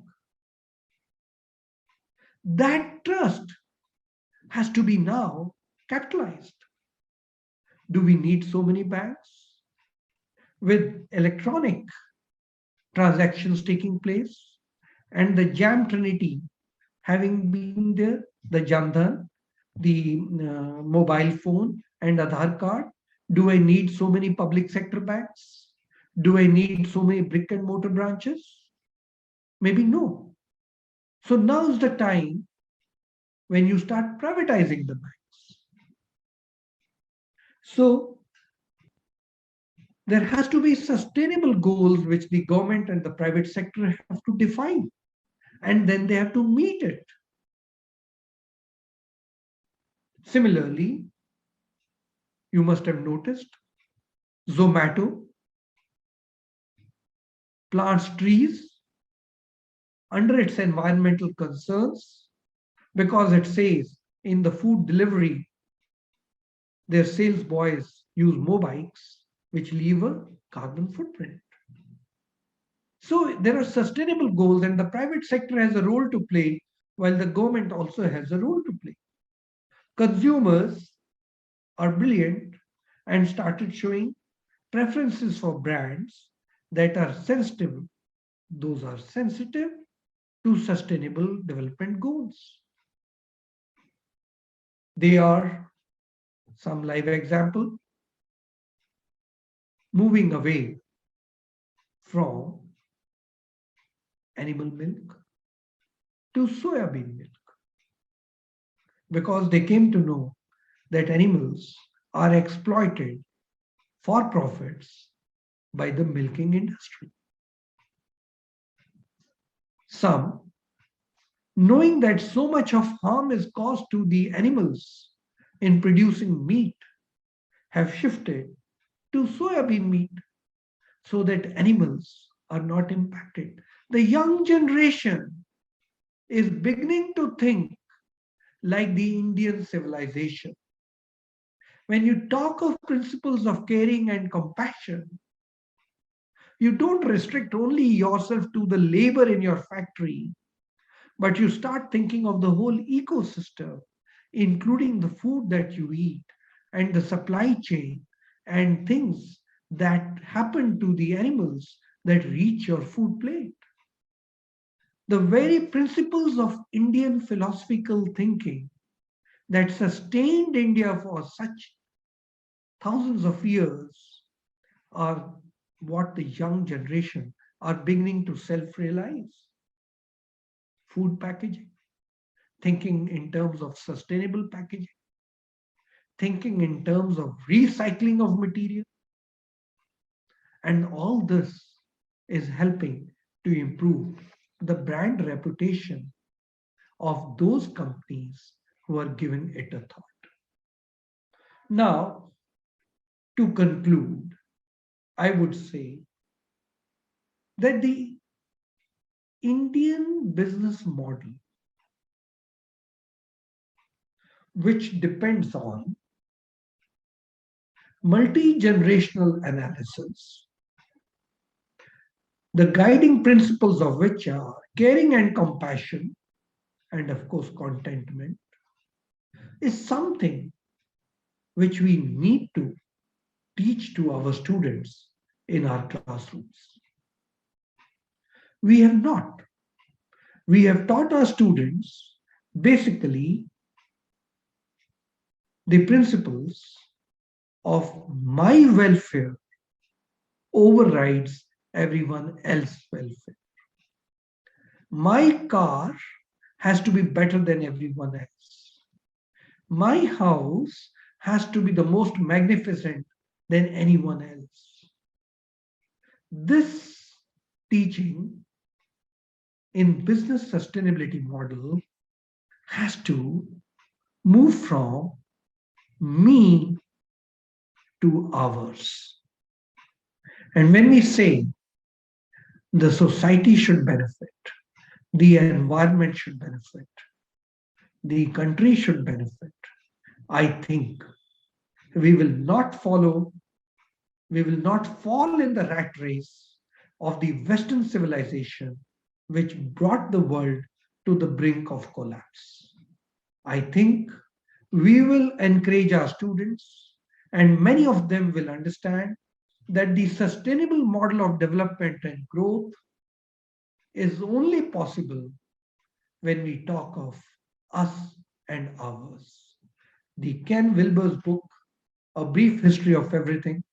[SPEAKER 2] That trust has to be now capitalized. Do we need so many banks? With electronic transactions taking place and the Jam Trinity having been there, the Jan Dhan, the mobile phone and Aadhaar card, do I need so many public sector banks? Do I need so many brick and mortar branches? Maybe no. So now's the time when you start privatizing the banks. So there has to be sustainable goals which the government and the private sector have to define, and then they have to meet it. Similarly, you must have noticed Zomato plants trees under its environmental concerns because it says in the food delivery, their sales boys use motorbikes which leave a carbon footprint. So there are sustainable goals and the private sector has a role to play while the government also has a role to play. Consumers are brilliant and started showing preferences for brands that are sensitive. Those are sensitive to sustainable development goals. They are, some live example, moving away from animal milk to soya bean milk because they came to know that animals are exploited for profits by the milking industry. Some, knowing that so much of harm is caused to the animals in producing meat, have shifted to soybean meat so that animals are not impacted. The young generation is beginning to think like the Indian civilization. When you talk of principles of caring and compassion, you don't restrict only yourself to the labor in your factory, but you start thinking of the whole ecosystem, including the food that you eat and the supply chain and things that happen to the animals that reach your food plate. The very principles of Indian philosophical thinking that sustained India for such thousands of years are what the young generation are beginning to self-realize. Food packaging, thinking in terms of sustainable packaging, thinking in terms of recycling of material. And all this is helping to improve the brand reputation of those companies who are giving it a thought. Now, to conclude, I would say that the Indian business model, which depends on multi-generational analysis, the guiding principles of which are caring and compassion, and of course contentment, is something which we need to teach to our students in our classrooms. We have not. We have taught our students basically the principles of my welfare overrides everyone else's welfare. My car has to be better than everyone else. My house has to be the most magnificent than anyone else. This teaching in business sustainability model has to move from me to ours. And when we say The society should benefit. The environment should benefit. The country should benefit. I think we will not follow, we will not fall in the rat race of the Western civilization, which brought the world to the brink of collapse. I think we will encourage our students, and many of them will understand that the sustainable model of development and growth is only possible when we talk of us and ours. The Ken Wilber's book, A Brief History of Everything,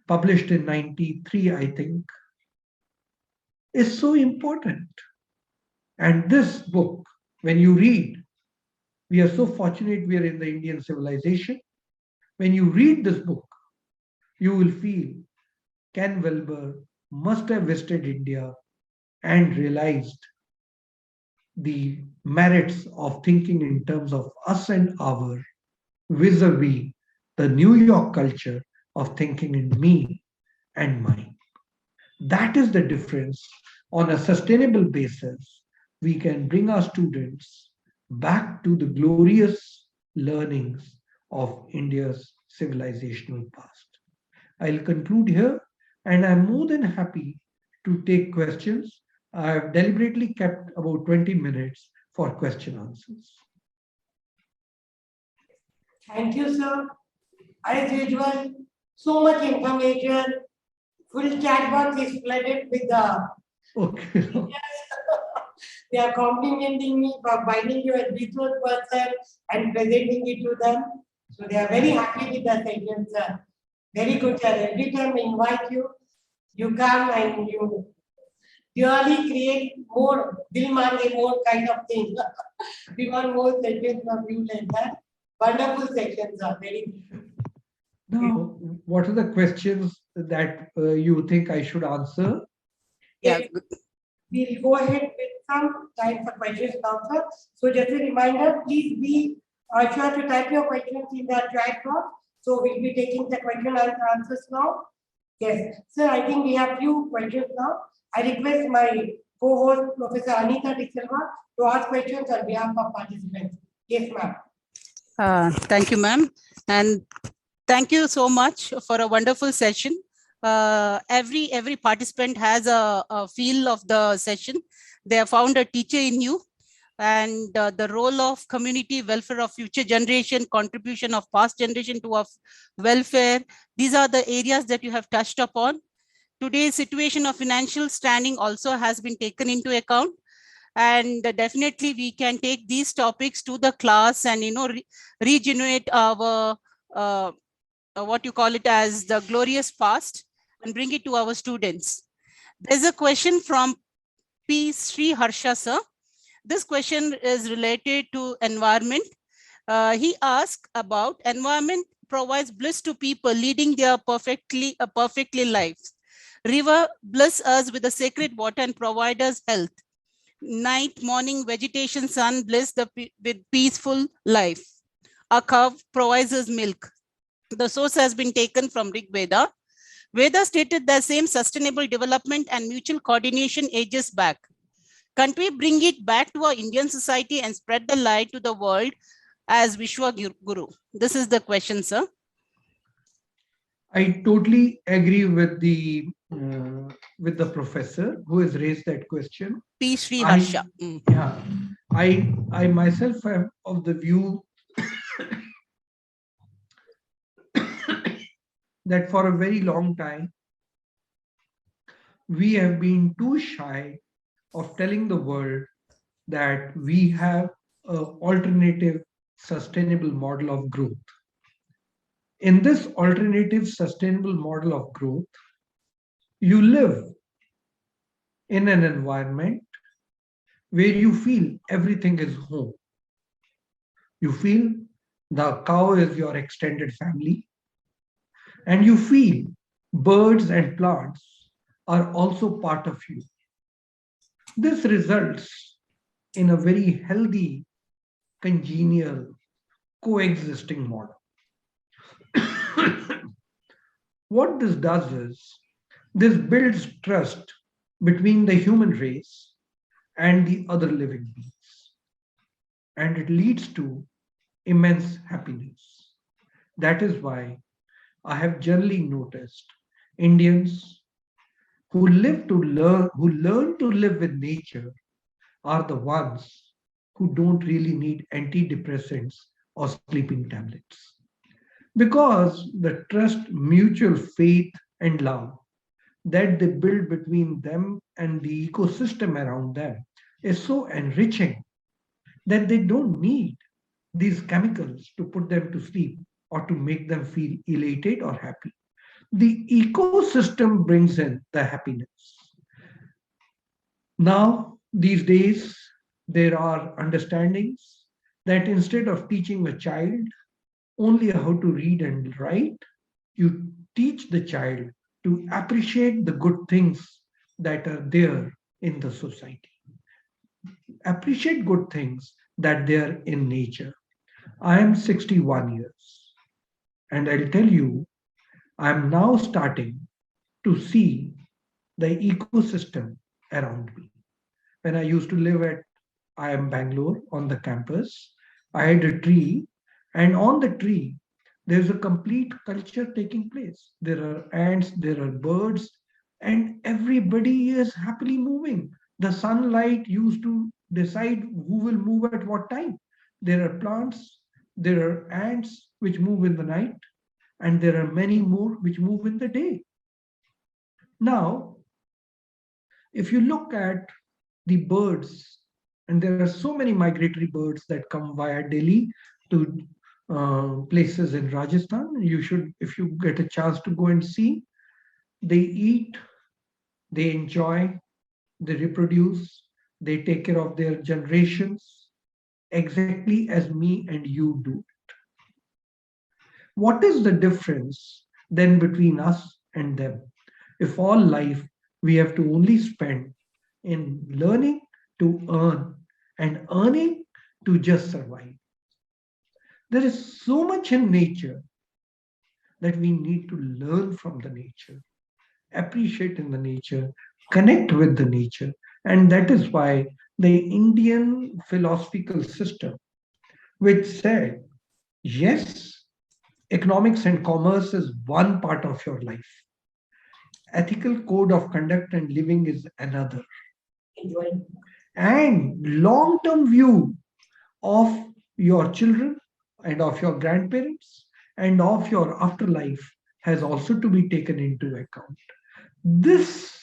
[SPEAKER 2] published in 93, I think, is so important. And this book, when you read, we are so fortunate we are in the Indian civilization. When you read this book, you will feel Ken Wilber must have visited India and realized the merits of thinking in terms of us and our vis-a-vis the New York culture of thinking in me and mine. That is the difference. On a sustainable basis, we can bring our students back to the glorious learnings of India's civilizational past. I'll conclude here, and I'm more than happy to take questions. I've deliberately kept about 20 minutes for question answers.
[SPEAKER 1] Thank you, sir. As usual, so much information. Full chat box is flooded with the.
[SPEAKER 2] Okay.
[SPEAKER 1] They are complimenting me for finding you a resource person and presenting it to them. So they are very happy with the session, sir. Very good, sir. Every time we invite you, you come and you really create more, more kind of thing. We want more sessions from you like that. Wonderful sessions are very.
[SPEAKER 2] Now, what are the questions that you think I should answer?
[SPEAKER 1] Yeah. We'll go ahead with some time for questions and answers. So just a reminder, please be sure to type your questions in the chat box. So we'll be taking the question and answers now. Yes, sir, I think we have few questions now. I request my co-host, Professor Anita De Silva, to ask questions on behalf of participants. Yes, ma'am.
[SPEAKER 3] Thank you, ma'am. And thank you so much for a wonderful session. Every participant has a feel of the session. They have found a teacher in you, and the role of community welfare of future generation, contribution of past generation to of welfare. These are the areas that you have touched upon. Today's situation of financial standing also has been taken into account. And definitely we can take these topics to the class and, regenerate our, what you call it as the glorious past and bring it to our students. There's a question from P. Sri Harsha, sir. This question is related to environment. He asked about environment provides bliss to people leading their perfectly lives. River bless us with the sacred water and provide us health. Night, morning, vegetation, sun bless with peaceful life. A cow provides us milk. The source has been taken from Rig Veda. Veda stated the same sustainable development and mutual coordination ages back. Can't we bring it back to our Indian society and spread the light to the world as Vishwa Guru? This is the question, sir.
[SPEAKER 2] I totally agree with the professor who has raised that question.
[SPEAKER 3] P. Sri Harsha.
[SPEAKER 2] Yeah, I myself am of the view that for a very long time we have been too shy of telling the world that we have an alternative sustainable model of growth. In this alternative sustainable model of growth, you live in an environment where you feel everything is home. You feel the cow is your extended family, and you feel birds and plants are also part of you. This results in a very healthy, congenial, coexisting model. What this does is, this builds trust between the human race and the other living beings. And it leads to immense happiness. That is why I have generally noticed Indians who learn to live with nature are the ones who don't really need antidepressants or sleeping tablets. Because the trust, mutual faith, and love that they build between them and the ecosystem around them is so enriching that they don't need these chemicals to put them to sleep or to make them feel elated or happy. The ecosystem brings in the happiness. Now, these days, there are understandings that instead of teaching a child only how to read and write, you teach the child to appreciate the good things that are there in the society. Appreciate good things that they are in nature. I am 61 years, and I'll tell you, I'm now starting to see the ecosystem around me. When I used to live at IIM Bangalore on the campus, I had a tree, and on the tree, there's a complete culture taking place. There are ants, there are birds, and everybody is happily moving. The sunlight used to decide who will move at what time. There are plants, there are ants which move in the night, and there are many more which move in the day. Now, if you look at the birds, and there are so many migratory birds that come via Delhi to places in Rajasthan. You should, if you get a chance to go and see, they eat, they enjoy, they reproduce, they take care of their generations exactly as me and you do. What is the difference then between us and them? If all life we have to only spend in learning to earn and earning to just survive. There is so much in nature that we need to learn from the nature, appreciate in the nature, connect with the nature. And that is why the Indian philosophical system, which said, yes, economics and commerce is one part of your life. Ethical code of conduct and living is another. And long-term view of your children and of your grandparents and of your afterlife has also to be taken into account. This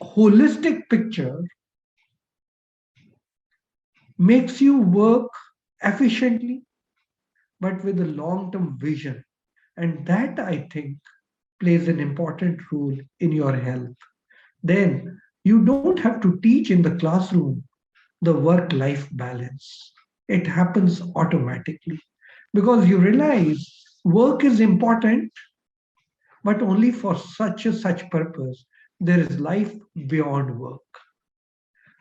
[SPEAKER 2] holistic picture makes you work efficiently, but with a long-term vision. And that, I think, plays an important role in your health. Then you don't have to teach in the classroom the work-life balance. It happens automatically because you realize work is important, but only for such purpose. There is life beyond work.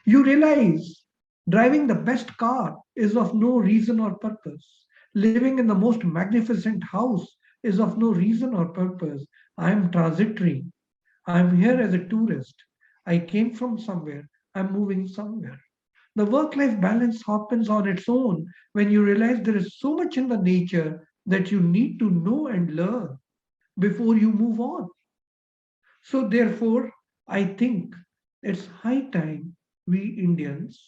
[SPEAKER 2] You realize driving the best car is of no reason or purpose. Living in the most magnificent house is of no reason or purpose. I am transitory. I am here as a tourist. I came from somewhere. I'm moving somewhere. The work-life balance happens on its own when you realize there is so much in the nature that you need to know and learn before you move on. So therefore, I think it's high time we Indians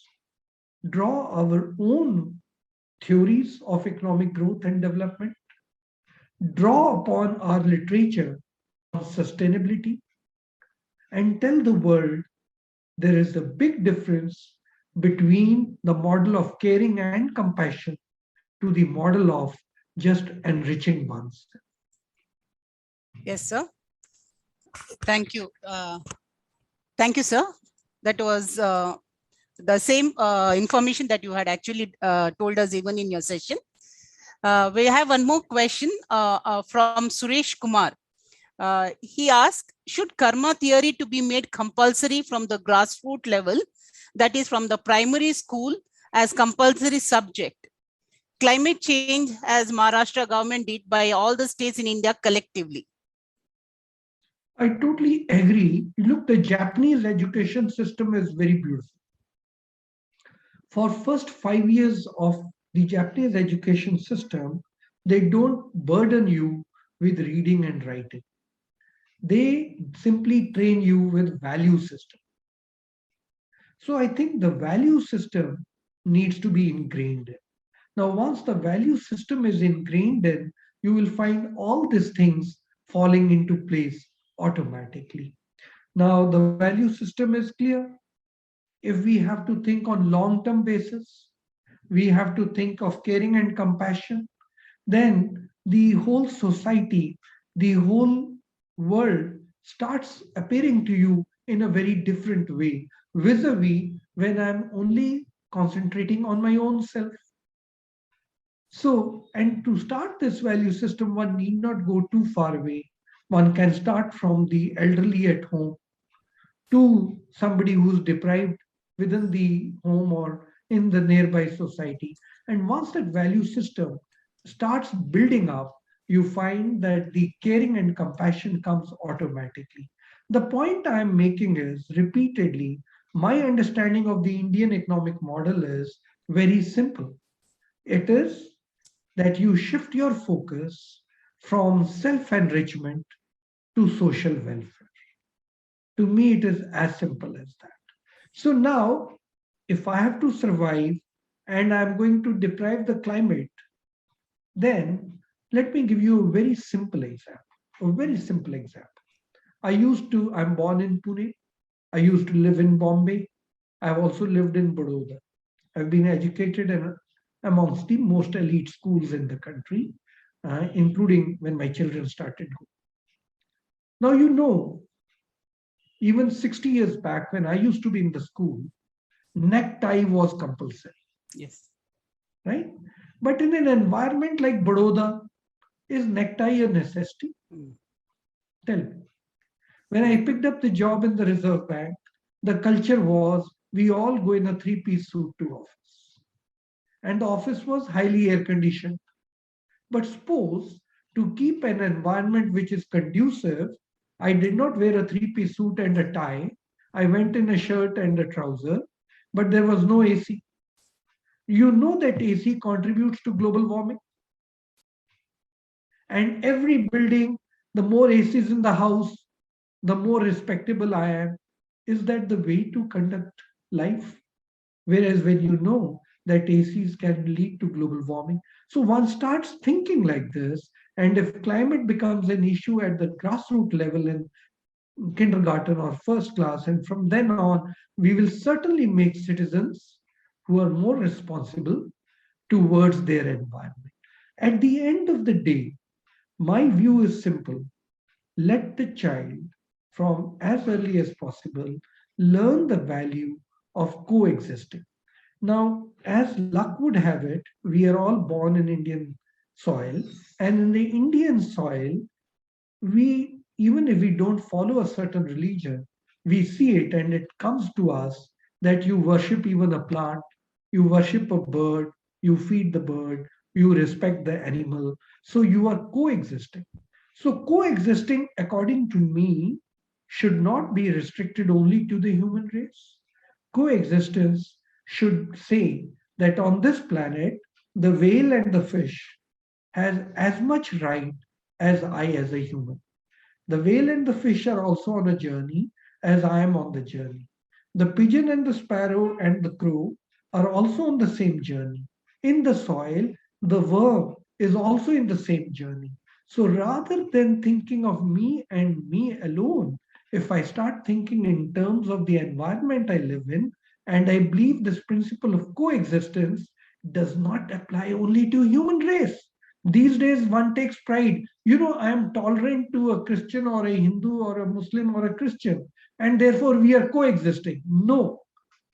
[SPEAKER 2] draw our own theories of economic growth and development, draw upon our literature on sustainability, and tell the world there is a big difference between the model of caring and compassion to the model of just enriching oneself.
[SPEAKER 3] Yes, sir. Thank you. Thank you, sir. That was the same information that you had actually told us even in your session. We have one more question from Suresh Kumar. He asked, should karma theory to be made compulsory from the grassroots level, that is from the primary school as compulsory subject? Climate change as Maharashtra government did by all the states in India collectively.
[SPEAKER 2] I totally agree. Look, the Japanese education system is very beautiful. For first 5 years of the Japanese education system, they don't burden you with reading and writing. They simply train you with value system. So I think the value system needs to be ingrained in. Now, once the value system is ingrained in, you will find all these things falling into place automatically. Now, the value system is clear. If we have to think on long-term basis, we have to think of caring and compassion, then the whole society, the whole world starts appearing to you in a very different way, vis-a-vis when I'm only concentrating on my own self. So, and to start this value system, one need not go too far away. One can start from the elderly at home to somebody who's deprived within the home or in the nearby society. And once that value system starts building up, you find that the caring and compassion comes automatically. The point I'm making is repeatedly, my understanding of the Indian economic model is very simple. It is that you shift your focus from self enrichment to social welfare. To me, it is as simple as that. So now, if I have to survive and I'm going to deprive the climate, then let me give you a very simple example. A very simple example. I'm born in Pune. I used to live in Bombay. I've also lived in Baroda. I've been educated in amongst the most elite schools in the country, including when my children started. Now, you know, even 60 years back when I used to be in the school, necktie was compulsory.
[SPEAKER 3] Yes.
[SPEAKER 2] Right? But in an environment like Baroda, is necktie a necessity? Tell me. When I picked up the job in the Reserve Bank, the culture was we all go in a three-piece suit to office. And the office was highly air-conditioned. But suppose to keep an environment which is conducive, I did not wear a three-piece suit and a tie. I went in a shirt and a trouser, but there was no AC. You know that AC contributes to global warming. And every building, the more ACs in the house, the more respectable I am. Is that the way to conduct life? Whereas when you know that ACs can lead to global warming. So one starts thinking like this, and if climate becomes an issue at the grassroots level in kindergarten or first class, and from then on, we will certainly make citizens who are more responsible towards their environment. At the end of the day, my view is simple. Let the child, from as early as possible, learn the value of coexisting. Now, as luck would have it, we are all born in Indian soil, and in the Indian soil, we, even if we don't follow a certain religion, we see it and it comes to us that you worship even a plant, you worship a bird, you feed the bird, you respect the animal. So you are coexisting. So coexisting, according to me, should not be restricted only to the human race. Coexistence should say that on this planet, the whale and the fish has as much right as I as a human. The whale and the fish are also on a journey as I am on the journey. The pigeon and the sparrow and the crow are also on the same journey. In the soil, the worm is also in the same journey. So rather than thinking of me and me alone, if I start thinking in terms of the environment I live in, and I believe this principle of coexistence does not apply only to human race. These days, one takes pride. You know, I am tolerant to a Christian or a Hindu or a Muslim or a Christian, and therefore we are coexisting. No,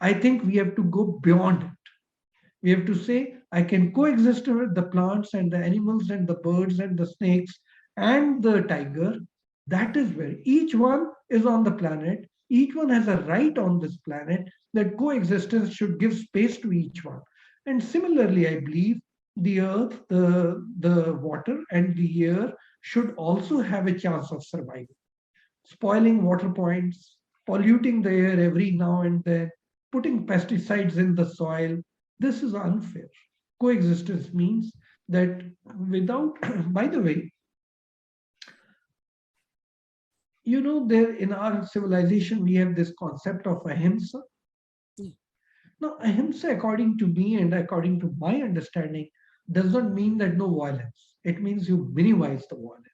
[SPEAKER 2] I think we have to go beyond it. We have to say, I can coexist with the plants and the animals and the birds and the snakes and the tiger. That is where each one is on the planet. Each one has a right on this planet that coexistence should give space to each one. And similarly, I believe the earth, the water, and the air should also have a chance of survival. spoiling water points, polluting the air every now and then, putting pesticides in the soil. This is unfair. Coexistence means that without, by the way, there in our civilization, we have this concept of ahimsa. Now, ahimsa, according to me and according to my understanding, does not mean that no violence. It means you minimize the violence.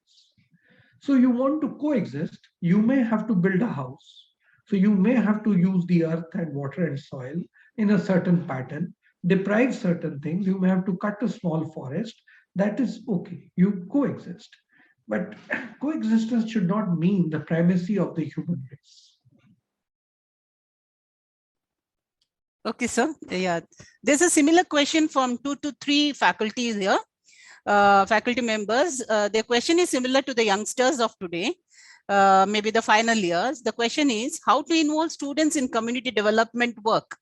[SPEAKER 2] So you want to coexist, you may have to build a house. So you may have to use the earth and water and soil in a certain pattern, deprive certain things. You may have to cut a small forest. That is okay. You coexist. But coexistence should not mean the primacy of the human race.
[SPEAKER 3] Okay, sir. Yeah, there's a similar question from 2 to 3 faculties here, faculty members. Their question is similar to the youngsters of today, maybe the final years. The question is how to involve students in community development work.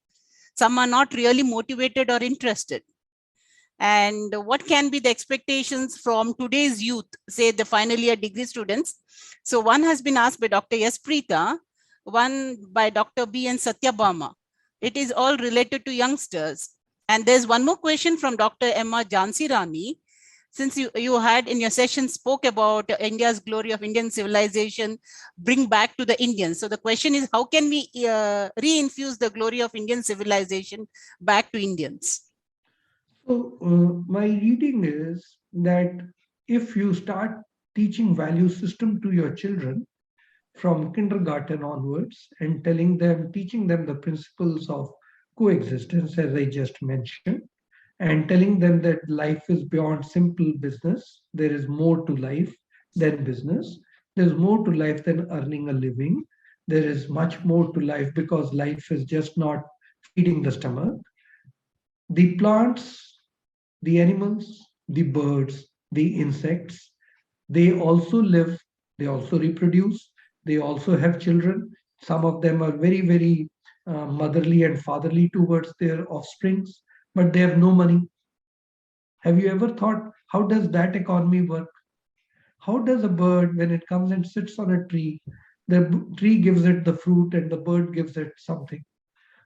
[SPEAKER 3] Some are not really motivated or interested. And what can be the expectations from today's youth, say the final year degree students? So one has been asked by Dr. S. Preeta, one by Dr. B. and Satyabama. It is all related to youngsters. And there's one more question from Dr. Emma Jansi Rani. Since you had in your session spoke about India's glory of Indian civilization, bring back to the Indians. So the question is, how can we reinfuse the glory of Indian civilization back to Indians?
[SPEAKER 2] So my reading is that if you start teaching value system to your children from kindergarten onwards and teaching them the principles of coexistence, as I just mentioned, and telling them that life is beyond simple business. There is more to life than business. There's more to life than earning a living. There is much more to life because life is just not feeding the stomach. The plants, the animals, the birds, the insects, they also live, they also reproduce, they also have children. Some of them are very, very motherly and fatherly towards their offsprings, but they have no money. Have you ever thought, how does that economy work? How does a bird, when it comes and sits on a tree, the tree gives it the fruit and the bird gives it something?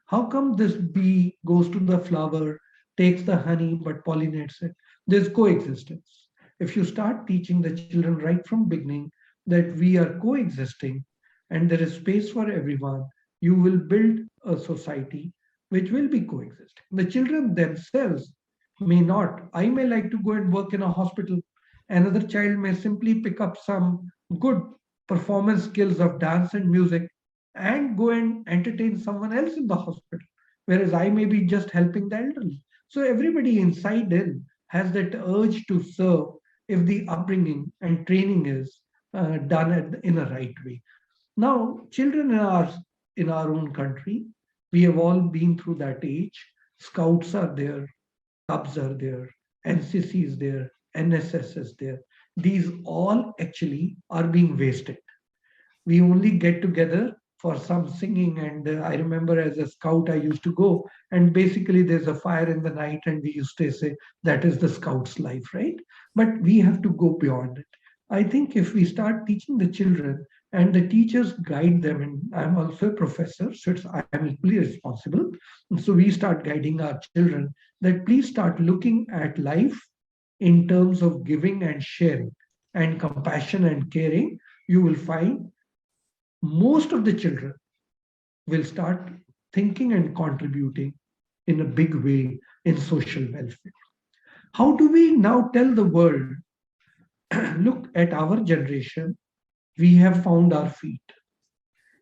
[SPEAKER 2] How come this bee goes to the flower, takes the honey, but pollinates it? There's coexistence. If you start teaching the children right from beginning that we are coexisting and there is space for everyone, you will build a society which will be coexisting. The children themselves may not. I may like to go and work in a hospital. Another child may simply pick up some good performance skills of dance and music and go and entertain someone else in the hospital, whereas I may be just helping the elderly. So everybody inside in has that urge to serve if the upbringing and training is done in a right way. Now, children in our own country, we have all been through that age. Scouts are there, clubs are there, NCC is there, NSS is there. These all actually are being wasted. We only get together for some singing, and I remember as a scout I used to go, and basically there's a fire in the night and we used to say that is the scout's life, right? But we have to go beyond it. I think if we start teaching the children and the teachers guide them, and I'm also a professor, so I'm equally responsible. And so we start guiding our children that please start looking at life in terms of giving and sharing and compassion and caring. You will find most of the children will start thinking and contributing in a big way in social welfare. How do we now tell the world, look at our generation, we have found our feet.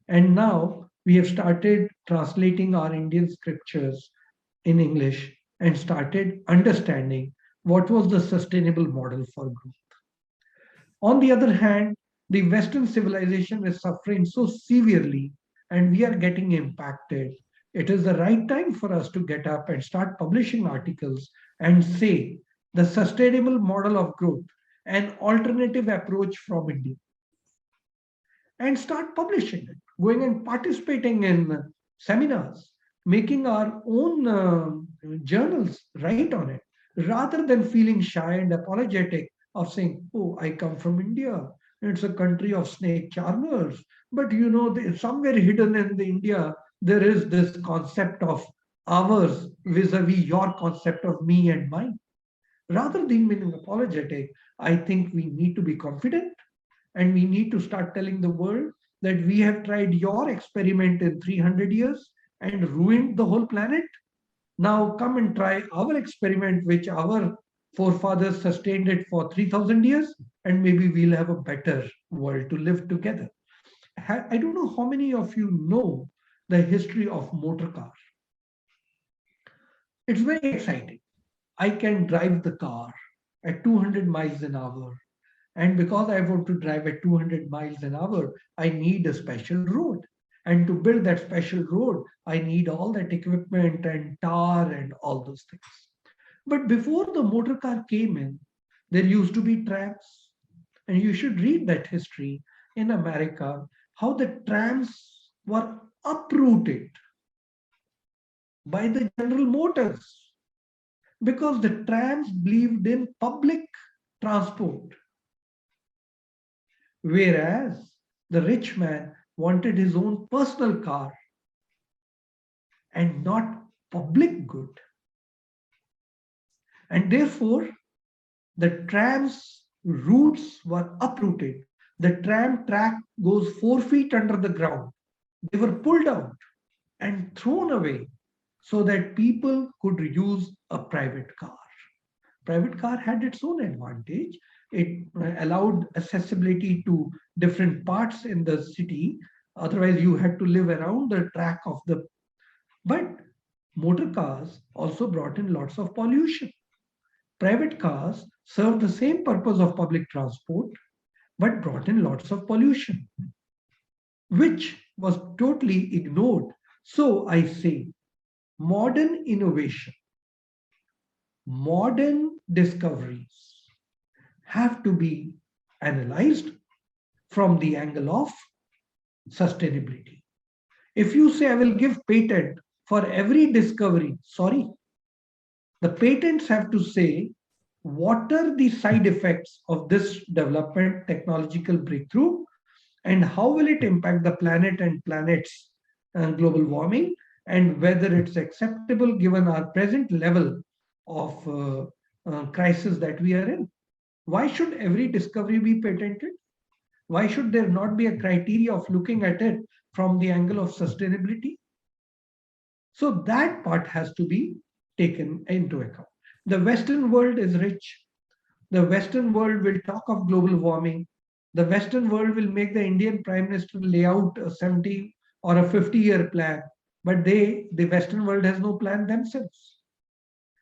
[SPEAKER 2] And now we have started translating our Indian scriptures in English and started understanding what was the sustainable model for growth. On the other hand, the Western civilization is suffering so severely and we are getting impacted. It is the right time for us to get up and start publishing articles and say the sustainable model of growth, an alternative approach from India, and start publishing it, going and participating in seminars, making our own journals, write on it, rather than feeling shy and apologetic of saying, oh, I come from India. It's a country of snake charmers. But you know, somewhere hidden in the India, there is this concept of ours vis-a-vis your concept of me and mine. Rather than being apologetic, I think we need to be confident and we need to start telling the world that we have tried your experiment in 300 years and ruined the whole planet. Now come and try our experiment, which our forefathers sustained it for 3,000 years, and maybe we'll have a better world to live together. I don't know how many of you know the history of motor car. It's very exciting. I can drive the car at 200 miles an hour. And because I want to drive at 200 miles an hour, I need a special road. And to build that special road, I need all that equipment and tar and all those things. But before the motor car came in, there used to be trams. And you should read that history in America, how the trams were uprooted by the General Motors because the trams believed in public transport. Whereas the rich man wanted his own personal car and not public good. And therefore, the tram's routes were uprooted. The tram track goes 4 feet under the ground. They were pulled out and thrown away so that people could use a private car. Private car had its own advantage. It allowed accessibility to different parts in the city. Otherwise, you had to live around the track of the. But motor cars also brought in lots of pollution. Private cars served the same purpose of public transport, but brought in lots of pollution, which was totally ignored. So I say, modern innovation, modern discoveries have to be analyzed from the angle of sustainability. If you say, I will give patent for every discovery, sorry, the patents have to say, what are the side effects of this development, technological breakthrough, and how will it impact the planet and planet's global warming, and whether it's acceptable given our present level of crisis that we are in. Why should every discovery be patented? Why should there not be a criteria of looking at it from the angle of sustainability? So that part has to be taken into account. The Western world is rich. The Western world will talk of global warming. The Western world will make the Indian Prime Minister lay out a 70 or a 50-year plan, but the Western world has no plan themselves.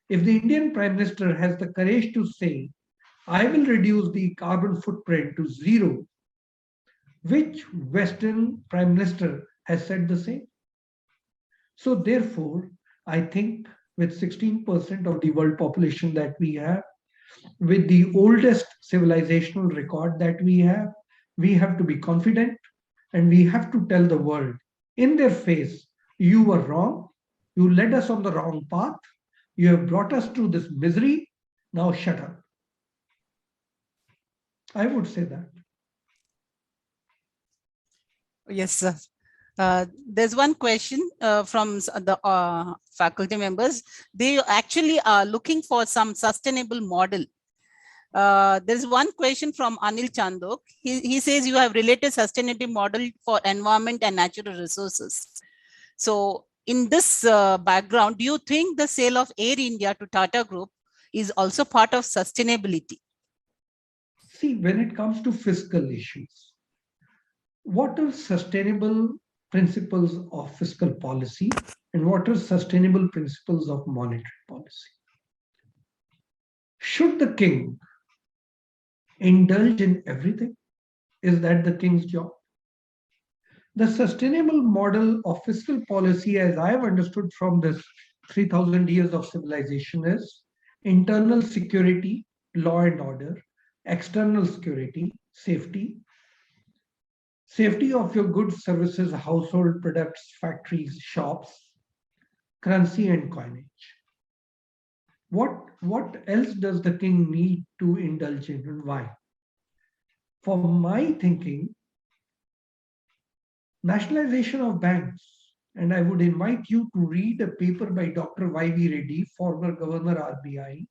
[SPEAKER 2] If the Indian Prime Minister has the courage to say, I will reduce the carbon footprint to zero, which Western Prime Minister has said the same? So therefore, I think with 16% of the world population that we have, with the oldest civilizational record that we have to be confident and we have to tell the world in their face, you were wrong, you led us on the wrong path, you have brought us to this misery, now shut up. I would say that.
[SPEAKER 3] Yes, sir. There's one question from the faculty members. They actually are looking for some sustainable model. There's one question from Anil Chandok. He says you have related sustainability model for environment and natural resources. So in this background, do you think the sale of Air India to Tata Group is also part of sustainability?
[SPEAKER 2] See, when it comes to fiscal issues, what are sustainable principles of fiscal policy and what are sustainable principles of monetary policy? Should the king indulge in everything? Is that the king's job? The sustainable model of fiscal policy, as I have understood from this 3,000 years of civilization, is internal security, law and order, external security, safety of your goods, services, household products, factories, shops, currency and coinage. What else does the king need to indulge in and why? for my thinking, nationalization of banks, and I would invite you to read a paper by Dr. Y.V. Reddy, former governor RBI,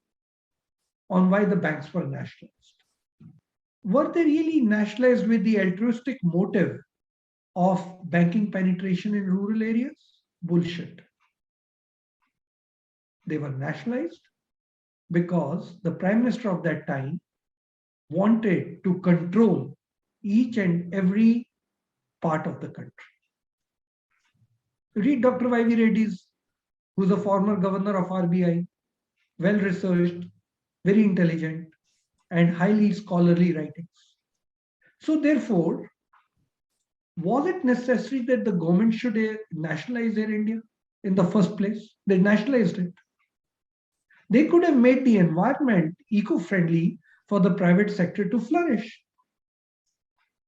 [SPEAKER 2] on why the banks were nationalized. Were they really nationalized with the altruistic motive of banking penetration in rural areas? Bullshit. They were nationalized because the Prime Minister of that time wanted to control each and every part of the country. Read Dr. Y.V. Reddy's, who's a former governor of RBI, well-researched, very intelligent, and highly scholarly writings. So therefore, was it necessary that the government should nationalize Air India in the first place? They nationalized it. They could have made the environment eco-friendly for the private sector to flourish.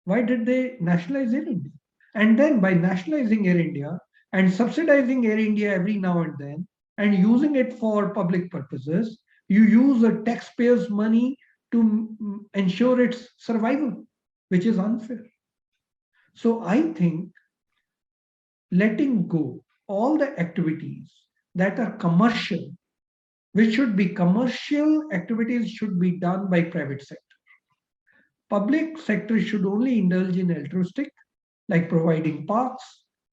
[SPEAKER 2] Why did they nationalize Air India? And then by nationalizing Air India and subsidizing Air India every now and then and using it for public purposes, you use the taxpayers' money to ensure its survival, which is unfair. So I think letting go all the activities that are commercial, which should be commercial activities, should be done by private sector. Public sector should only indulge in altruistic, like providing parks,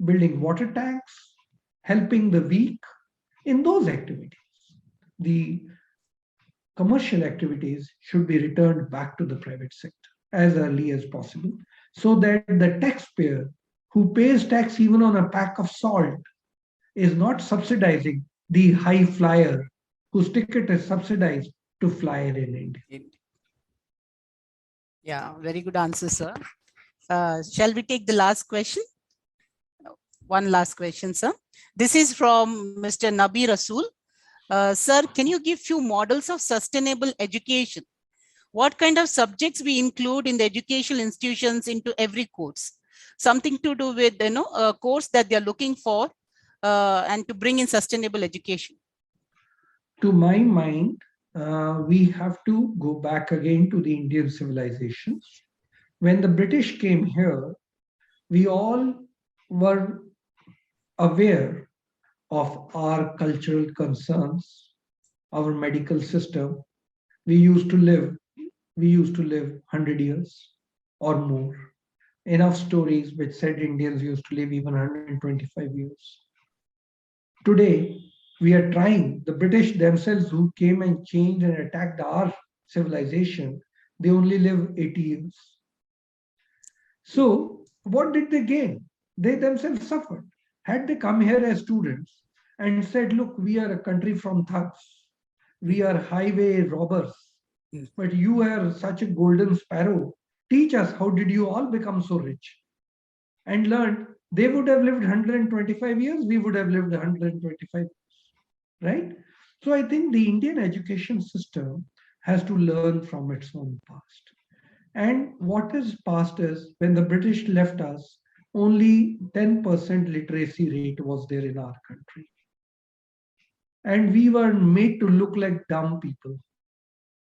[SPEAKER 2] building water tanks, helping the weak, in those activities. The commercial activities should be returned back to the private sector as early as possible, so that the taxpayer who pays tax even on a pack of salt is not subsidizing the high flyer whose ticket is subsidized to fly in India.
[SPEAKER 3] Yeah, very good answer, sir. Shall we take the last question? One last question, sir. This is from Mr. Nabi Rasool. Sir, can you give few models of sustainable education? What kind of subjects we include in the educational institutions into every course? Something to do with, a course that they're looking for and to bring in sustainable education.
[SPEAKER 2] To my mind, we have to go back again to the Indian civilization. When the British came here, we all were aware of our cultural concerns, our medical system. We used to live 100 years or more. Enough stories which said Indians used to live even 125 years. Today, we are trying, the British themselves who came and changed and attacked our civilization, they only live 80 years. So what did they gain? They themselves suffered. Had they come here as students and said, look, we are a country from thugs, we are highway robbers, but you are such a golden sparrow, teach us how did you all become so rich? And learned, they would have lived 125 years, we would have lived 125 years, right? So I think the Indian education system has to learn from its own past. And what is past is, when the British left us, only 10% literacy rate was there in our country. And we were made to look like dumb people.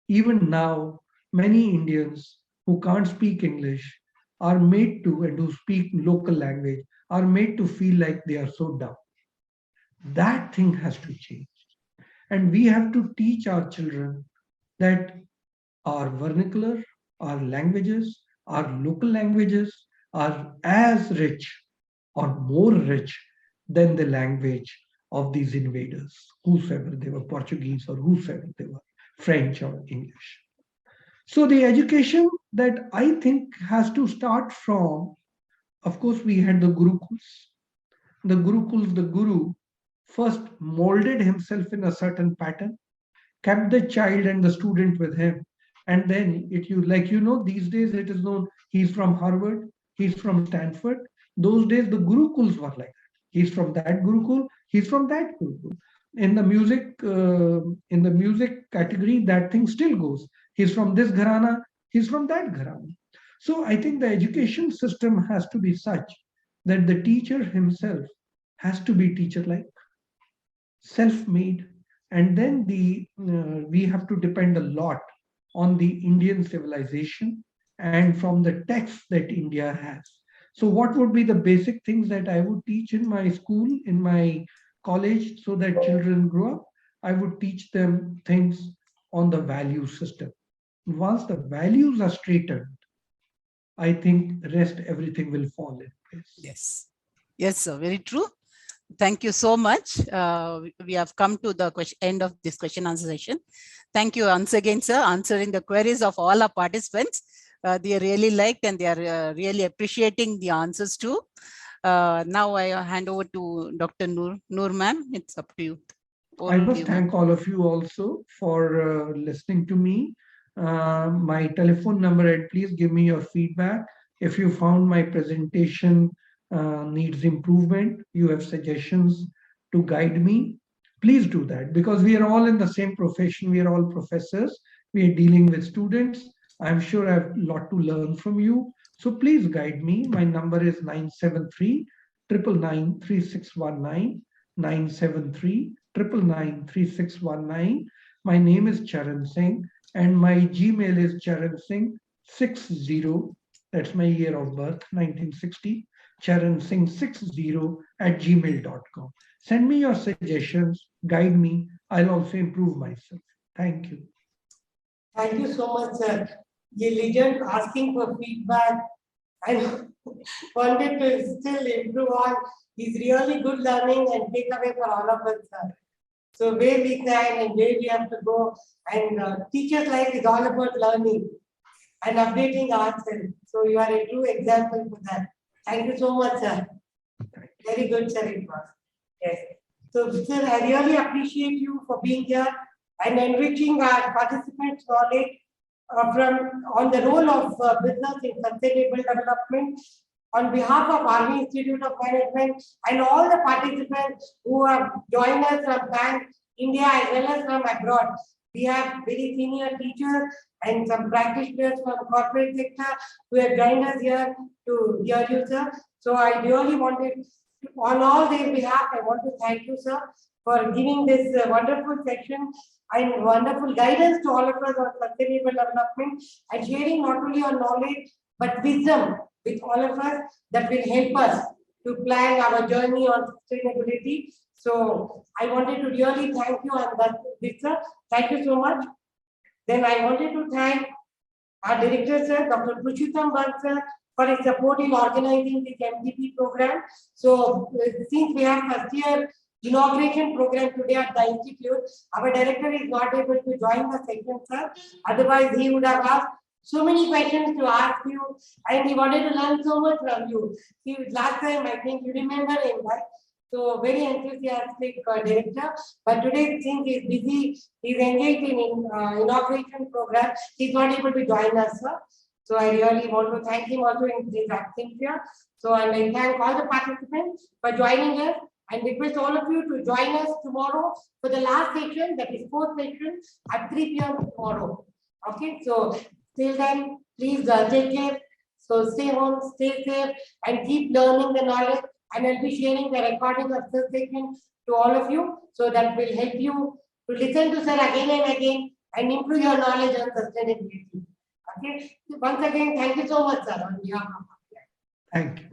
[SPEAKER 2] Even now, many Indians who can't speak English are made to, and who speak local language, are made to feel like they are so dumb. That thing has to change. And we have to teach our children that our vernacular, our languages, our local languages are as rich or more rich than the language of these invaders, whosoever they were, Portuguese or whosoever they were, French or English. So the education that I think has to start from, of course, we had the Gurukuls. The Gurukuls, the Guru first molded himself in a certain pattern, kept the child and the student with him. And then these days it is known he's from Harvard, he's from Stanford. Those days the Gurukuls were like that. He's from that Gurukul, he's from that Gurukul. In the music category, that thing still goes. He's from this gharana, he's from that gharana. So I think the education system has to be such that the teacher himself has to be teacher-like, self-made, and then we have to depend a lot on the Indian civilization and from the text that India has. So what would be the basic things that I would teach in my school, in my college, so that children grow up? I would teach them things on the value system. Once the values are straightened, I think the rest, everything will fall in place.
[SPEAKER 3] Yes. Yes, sir. Very true. Thank you so much. We have come to the end of this question answer session. Thank you once again, sir, answering the queries of all our participants. They really liked and they are really appreciating the answers too. Now I hand over to Dr. Noor ma'am. It's up to you.
[SPEAKER 2] I must thank all of you also for listening to me. My telephone number, and please give me your feedback. If you found my presentation needs improvement, you have suggestions to guide me, please do that, because we are all in the same profession. We are all professors. We are dealing with students. I'm sure I have a lot to learn from you. So please guide me. My number is 973 999 3619, 973 999 3619. My name is Charan Singh, and my Gmail is Charan Singh 60. That's my year of birth, 1960. Charan Singh 60 at gmail.com. Send me your suggestions, guide me. I'll also improve myself. Thank you.
[SPEAKER 1] Thank you so much, sir. The legend asking for feedback and wanted to still improve on is really good learning and takeaway for all of us, sir. So where we can and where we have to go, and teachers' life is all about learning and updating ourselves. So you are a true example for that. Thank you so much, sir. Very good, sir, it was. Yes. So, sir, I really appreciate you for being here and enriching our participants' knowledge on the role of business in sustainable development. On behalf of RV Institute of Management and all the participants who have joined us from Bank India as well as from abroad, we have very senior teachers and some practitioners from corporate sector who have joined us here to hear you, sir. So I really wanted, on all their behalf, I want to thank you, sir, for giving this wonderful section and wonderful guidance to all of us on sustainable development and sharing not only our knowledge but wisdom with all of us that will help us to plan our journey on sustainability. So I wanted to really thank you on that, sir. Thank you so much. Then I wanted to thank our director, sir, Dr. Purushottam Bhatt, sir, for his support in organizing this MDP program. So since we have first year inauguration program today at the institute, our director is not able to join the session, sir. Otherwise, he would have asked so many questions to ask you, and he wanted to learn so much from you. Last time, I think you remember him, right? So very enthusiastic director. But today, since he's busy, he's engaged in inauguration program, he's not able to join us, sir. So I really want to thank him also in his absence here. So and I thank all the participants for joining us and request all of you to join us tomorrow for the last session, that is fourth session at 3 p.m. tomorrow. Okay, so till then, please take care. So stay home, stay safe, and keep learning the knowledge. And I'll be sharing the recording of this session to all of you, so that will help you to listen to sir again and again and improve your knowledge on sustainability. Okay. Once again, thank you so much, sir, on behalf of.
[SPEAKER 2] Thank you.